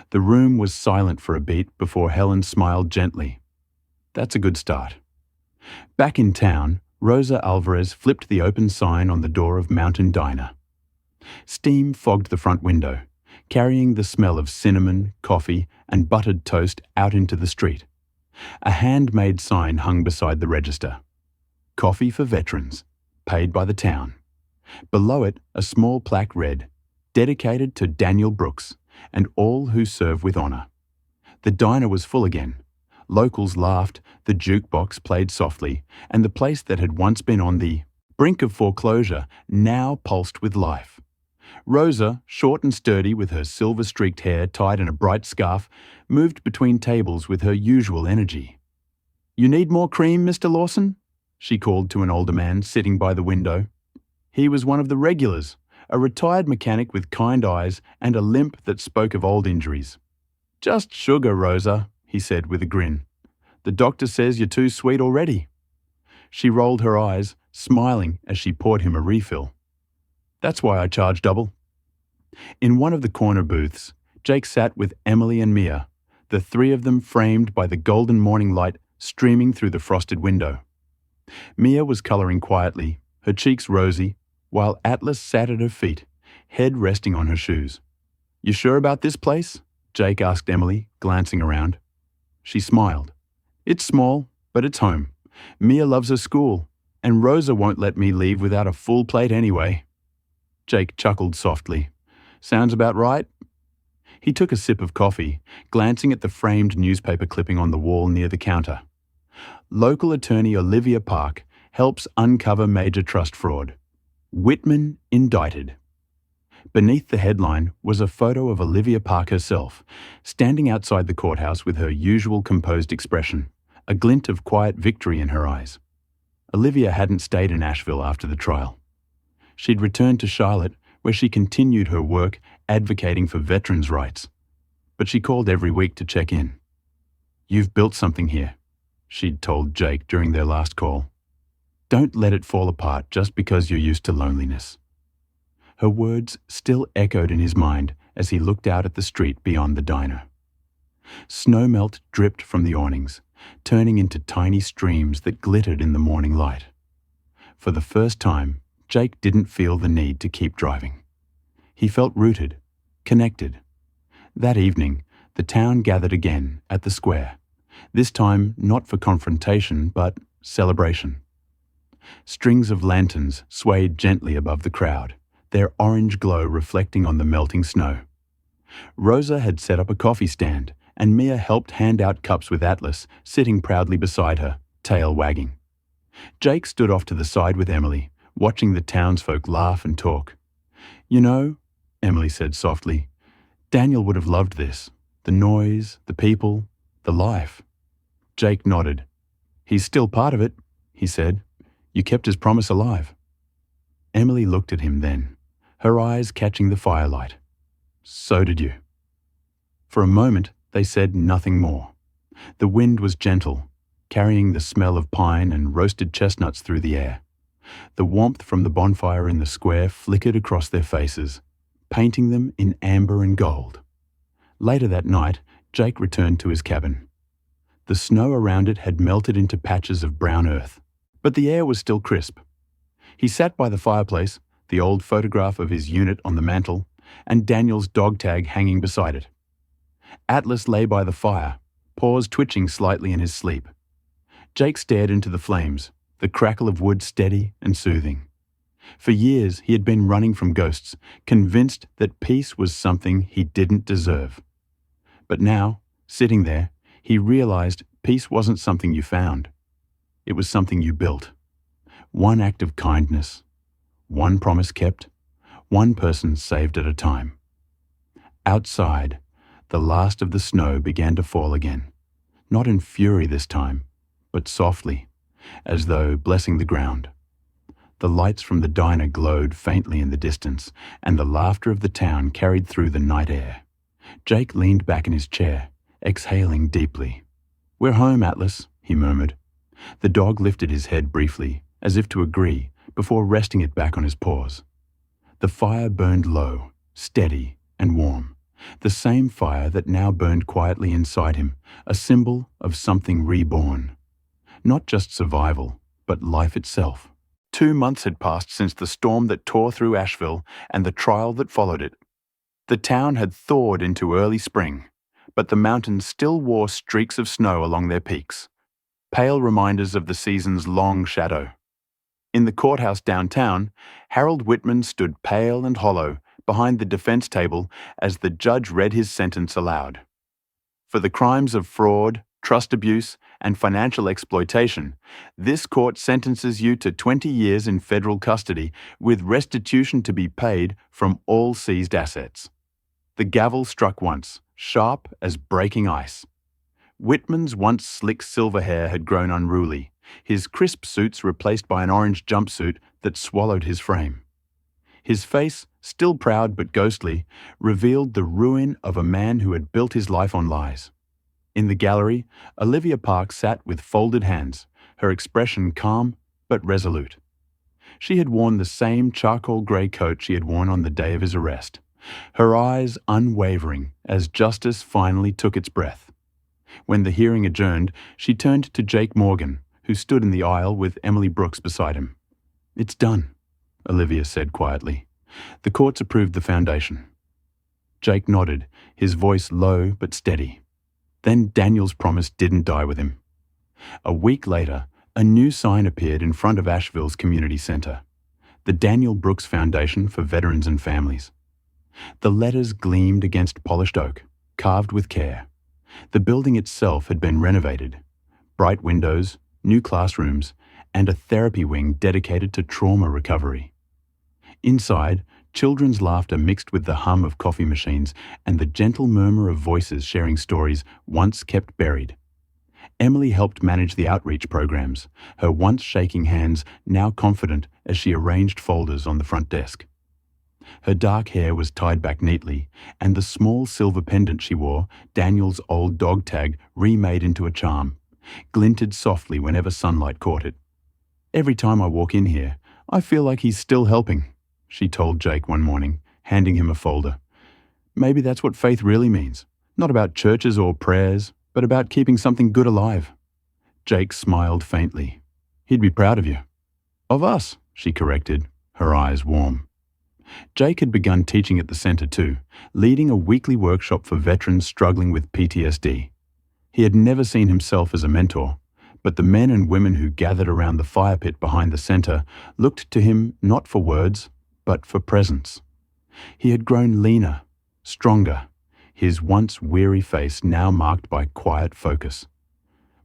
The room was silent for a beat before Helen smiled gently. "That's a good start." Back in town, Rosa Alvarez flipped the open sign on the door of Mountain Diner. Steam fogged the front window, carrying the smell of cinnamon, coffee, and buttered toast out into the street. A handmade sign hung beside the register. "Coffee for veterans, paid by the town." Below it, a small plaque read, "Dedicated to Daniel Brooks and all who serve with honor." The diner was full again. Locals laughed, the jukebox played softly, and the place that had once been on the brink of foreclosure now pulsed with life. Rosa, short and sturdy with her silver-streaked hair tied in a bright scarf, moved between tables with her usual energy. "You need more cream, Mr. Lawson?" she called to an older man sitting by the window. He was one of the regulars, a retired mechanic with kind eyes and a limp that spoke of old injuries. "Just sugar, Rosa," he said with a grin. "The doctor says you're too sweet already." She rolled her eyes, smiling as she poured him a refill. "That's why I charge double." In one of the corner booths, Jake sat with Emily and Mia, the three of them framed by the golden morning light streaming through the frosted window. Mia was coloring quietly, her cheeks rosy, while Atlas sat at her feet, head resting on her shoes. "You sure about this place?" Jake asked Emily, glancing around. She smiled. "It's small, but it's home. Mia loves her school, and Rosa won't let me leave without a full plate anyway." Jake chuckled softly. "Sounds about right." He took a sip of coffee, glancing at the framed newspaper clipping on the wall near the counter. Local attorney Olivia Park helps uncover major trust fraud. Whitman indicted. Beneath the headline was a photo of Olivia Park herself, standing outside the courthouse with her usual composed expression, a glint of quiet victory in her eyes. Olivia hadn't stayed in Asheville after the trial. She'd returned to Charlotte, where she continued her work advocating for veterans' rights. But she called every week to check in. "You've built something here," she'd told Jake during their last call. "Don't let it fall apart just because you're used to loneliness." Her words still echoed in his mind as he looked out at the street beyond the diner. Snowmelt dripped from the awnings, turning into tiny streams that glittered in the morning light. For the first time, Jake didn't feel the need to keep driving. He felt rooted, connected. That evening, the town gathered again at the square, this time not for confrontation but celebration. Strings of lanterns swayed gently above the crowd, their orange glow reflecting on the melting snow. Rosa had set up a coffee stand, and Mia helped hand out cups with Atlas, sitting proudly beside her, tail wagging. Jake stood off to the side with Emily, watching the townsfolk laugh and talk. "You know," Emily said softly, "Daniel would have loved this. The noise, the people, the life." Jake nodded. "He's still part of it," he said. "You kept his promise alive." Emily looked at him then, her eyes catching the firelight. "So did you." For a moment, they said nothing more. The wind was gentle, carrying the smell of pine and roasted chestnuts through the air. The warmth from the bonfire in the square flickered across their faces, painting them in amber and gold. Later that night, Jake returned to his cabin. The snow around it had melted into patches of brown earth, but the air was still crisp. He sat by the fireplace, the old photograph of his unit on the mantel, and Daniel's dog tag hanging beside it. Atlas lay by the fire, paws twitching slightly in his sleep. Jake stared into the flames, the crackle of wood steady and soothing. For years he had been running from ghosts, convinced that peace was something he didn't deserve. But now, sitting there, he realized peace wasn't something you found. It was something you built. One act of kindness, one promise kept, one person saved at a time. Outside, the last of the snow began to fall again, not in fury this time, but softly, as though blessing the ground. The lights from the diner glowed faintly in the distance, and the laughter of the town carried through the night air. Jake leaned back in his chair, exhaling deeply. "We're home, Atlas," he murmured. The dog lifted his head briefly, as if to agree, before resting it back on his paws. The fire burned low, steady, and warm. The same fire that now burned quietly inside him, a symbol of something reborn. Not just survival, but life itself. 2 months had passed since the storm that tore through Asheville and the trial that followed it. The town had thawed into early spring, but the mountains still wore streaks of snow along their peaks, pale reminders of the season's long shadow. In the courthouse downtown, Harold Whitman stood pale and hollow behind the defense table as the judge read his sentence aloud. For the crimes of fraud, trust abuse, and financial exploitation, this court sentences you to 20 years in federal custody with restitution to be paid from all seized assets. The gavel struck once, sharp as breaking ice. Whitman's once slick silver hair had grown unruly, his crisp suits replaced by an orange jumpsuit that swallowed his frame. His face, still proud but ghostly, revealed the ruin of a man who had built his life on lies. In the gallery, Olivia Park sat with folded hands, her expression calm but resolute. She had worn the same charcoal grey coat she had worn on the day of his arrest, her eyes unwavering as justice finally took its breath. When the hearing adjourned, she turned to Jake Morgan, who stood in the aisle with Emily Brooks beside him. "It's done," Olivia said quietly. "The courts approved the foundation." Jake nodded, his voice low but steady. Then Daniel's promise didn't die with him. A week later, a new sign appeared in front of Asheville's community center, the Daniel Brooks Foundation for Veterans and Families. The letters gleamed against polished oak, carved with care. The building itself had been renovated. Bright windows, new classrooms, and a therapy wing dedicated to trauma recovery. Inside, children's laughter mixed with the hum of coffee machines and the gentle murmur of voices sharing stories once kept buried. Emily helped manage the outreach programs, her once shaking hands now confident as she arranged folders on the front desk. Her dark hair was tied back neatly, and the small silver pendant she wore, Daniel's old dog tag remade into a charm, glinted softly whenever sunlight caught it. "Every time I walk in here, I feel like he's still helping," she told Jake one morning, handing him a folder. "Maybe that's what faith really means. Not about churches or prayers, but about keeping something good alive." Jake smiled faintly. "He'd be proud of you." "Of us," she corrected, her eyes warm. Jake had begun teaching at the center too, leading a weekly workshop for veterans struggling with PTSD. He had never seen himself as a mentor, but the men and women who gathered around the fire pit behind the center looked to him not for words, but for presence. He had grown leaner, stronger, his once weary face now marked by quiet focus.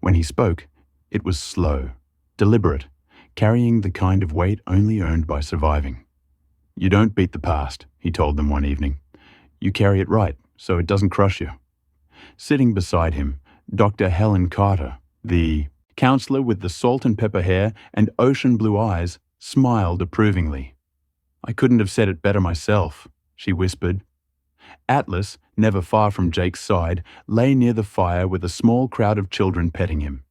When he spoke, it was slow, deliberate, carrying the kind of weight only earned by surviving. "You don't beat the past," he told them one evening. "You carry it right, so it doesn't crush you." Sitting beside him, Dr. Helen Carter, the counselor with the salt and pepper hair and ocean blue eyes, smiled approvingly. "I couldn't have said it better myself," she whispered. Atlas, never far from Jake's side, lay near the fire with a small crowd of children petting him.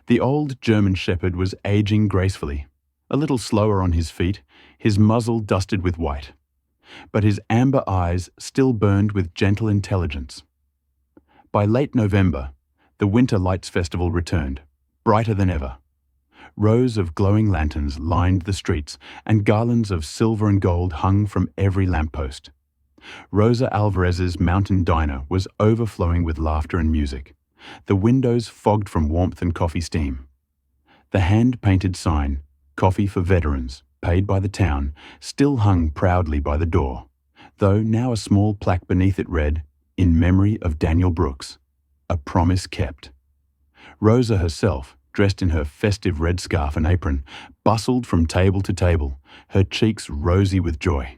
The old German shepherd was aging gracefully, a little slower on his feet, his muzzle dusted with white. But his amber eyes still burned with gentle intelligence. By late November, the Winter Lights Festival returned, brighter than ever. Rows of glowing lanterns lined the streets, and garlands of silver and gold hung from every lamppost. Rosa Alvarez's mountain diner was overflowing with laughter and music, the windows fogged from warmth and coffee steam. The hand-painted sign, "Coffee for Veterans," paid by the town, still hung proudly by the door, though now a small plaque beneath it read, "In memory of Daniel Brooks, a promise kept." Rosa herself, dressed in her festive red scarf and apron, bustled from table to table, her cheeks rosy with joy.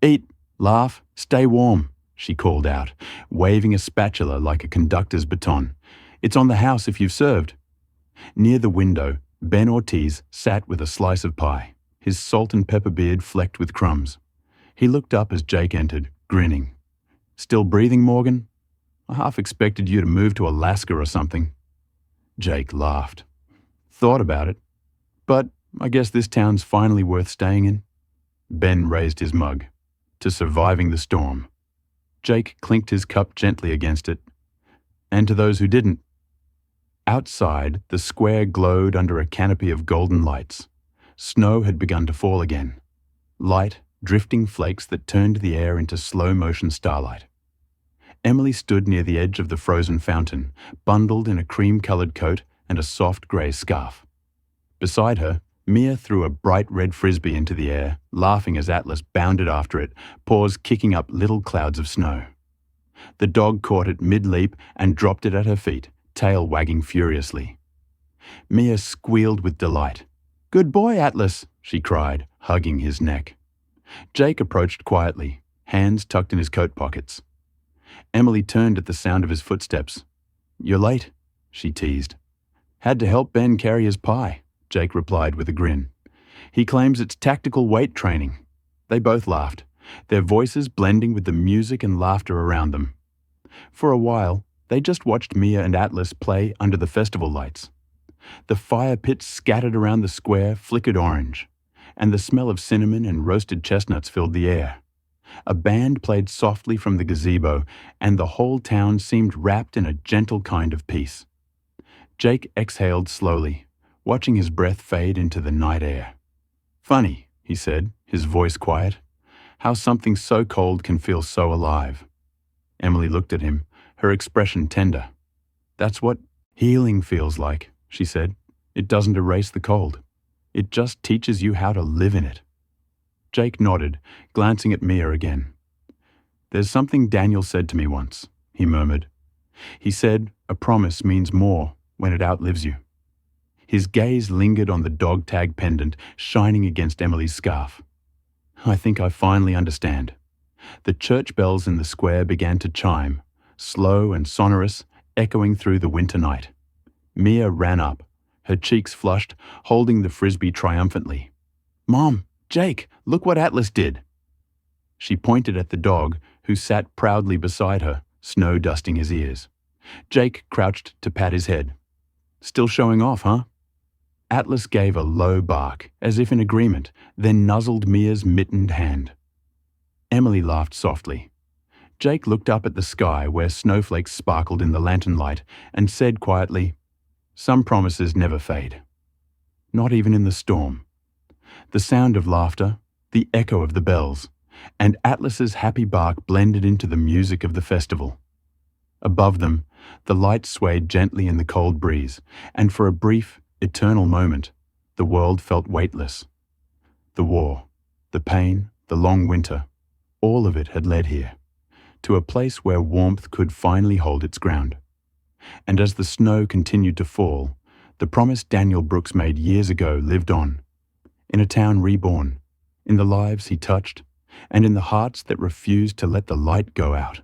"Eat, laugh, stay warm," she called out, waving a spatula like a conductor's baton. "It's on the house if you've served." Near the window, Ben Ortiz sat with a slice of pie, his salt and pepper beard flecked with crumbs. He looked up as Jake entered, grinning. "Still breathing, Morgan? I half expected you to move to Alaska or something." Jake laughed. "Thought about it. But I guess this town's finally worth staying in." Ben raised his mug. "To surviving the storm." Jake clinked his cup gently against it. "And to those who didn't." Outside, the square glowed under a canopy of golden lights. Snow had begun to fall again. Light, drifting flakes that turned the air into slow-motion starlight. Emily stood near the edge of the frozen fountain, bundled in a cream-colored coat and a soft grey scarf. Beside her, Mia threw a bright red frisbee into the air, laughing as Atlas bounded after it, paws kicking up little clouds of snow. The dog caught it mid-leap and dropped it at her feet, tail wagging furiously. Mia squealed with delight. "Good boy, Atlas," she cried, hugging his neck. Jake approached quietly, hands tucked in his coat pockets. Emily turned at the sound of his footsteps. "You're late," she teased. "Had to help Ben carry his pie," Jake replied with a grin. "He claims it's tactical weight training." They both laughed, their voices blending with the music and laughter around them. For a while, they just watched Mia and Atlas play under the festival lights. The fire pits scattered around the square flickered orange, and the smell of cinnamon and roasted chestnuts filled the air. A band played softly from the gazebo, and the whole town seemed wrapped in a gentle kind of peace. Jake exhaled slowly, watching his breath fade into the night air. "Funny," he said, his voice quiet, "how something so cold can feel so alive." Emily looked at him, her expression tender. "That's what healing feels like," she said. "It doesn't erase the cold. It just teaches you how to live in it." Jake nodded, glancing at Mia again. "There's something Daniel said to me once," he murmured. "He said a promise means more when it outlives you." His gaze lingered on the dog tag pendant shining against Emily's scarf. "I think I finally understand." The church bells in the square began to chime, slow and sonorous, echoing through the winter night. Mia ran up, her cheeks flushed, holding the frisbee triumphantly. "Mom, Jake, look what Atlas did." She pointed at the dog, who sat proudly beside her, snow dusting his ears. Jake crouched to pat his head. "Still showing off, huh?" Atlas gave a low bark, as if in agreement, then nuzzled Mia's mittened hand. Emily laughed softly. Jake looked up at the sky where snowflakes sparkled in the lantern light and said quietly, "Some promises never fade. Not even in the storm." The sound of laughter, the echo of the bells, and Atlas's happy bark blended into the music of the festival. Above them, the light swayed gently in the cold breeze, and for a brief, eternal moment, the world felt weightless. The war, the pain, the long winter, all of it had led here, to a place where warmth could finally hold its ground. And as the snow continued to fall, the promise Daniel Brooks made years ago lived on, in a town reborn, in the lives he touched, and in the hearts that refused to let the light go out.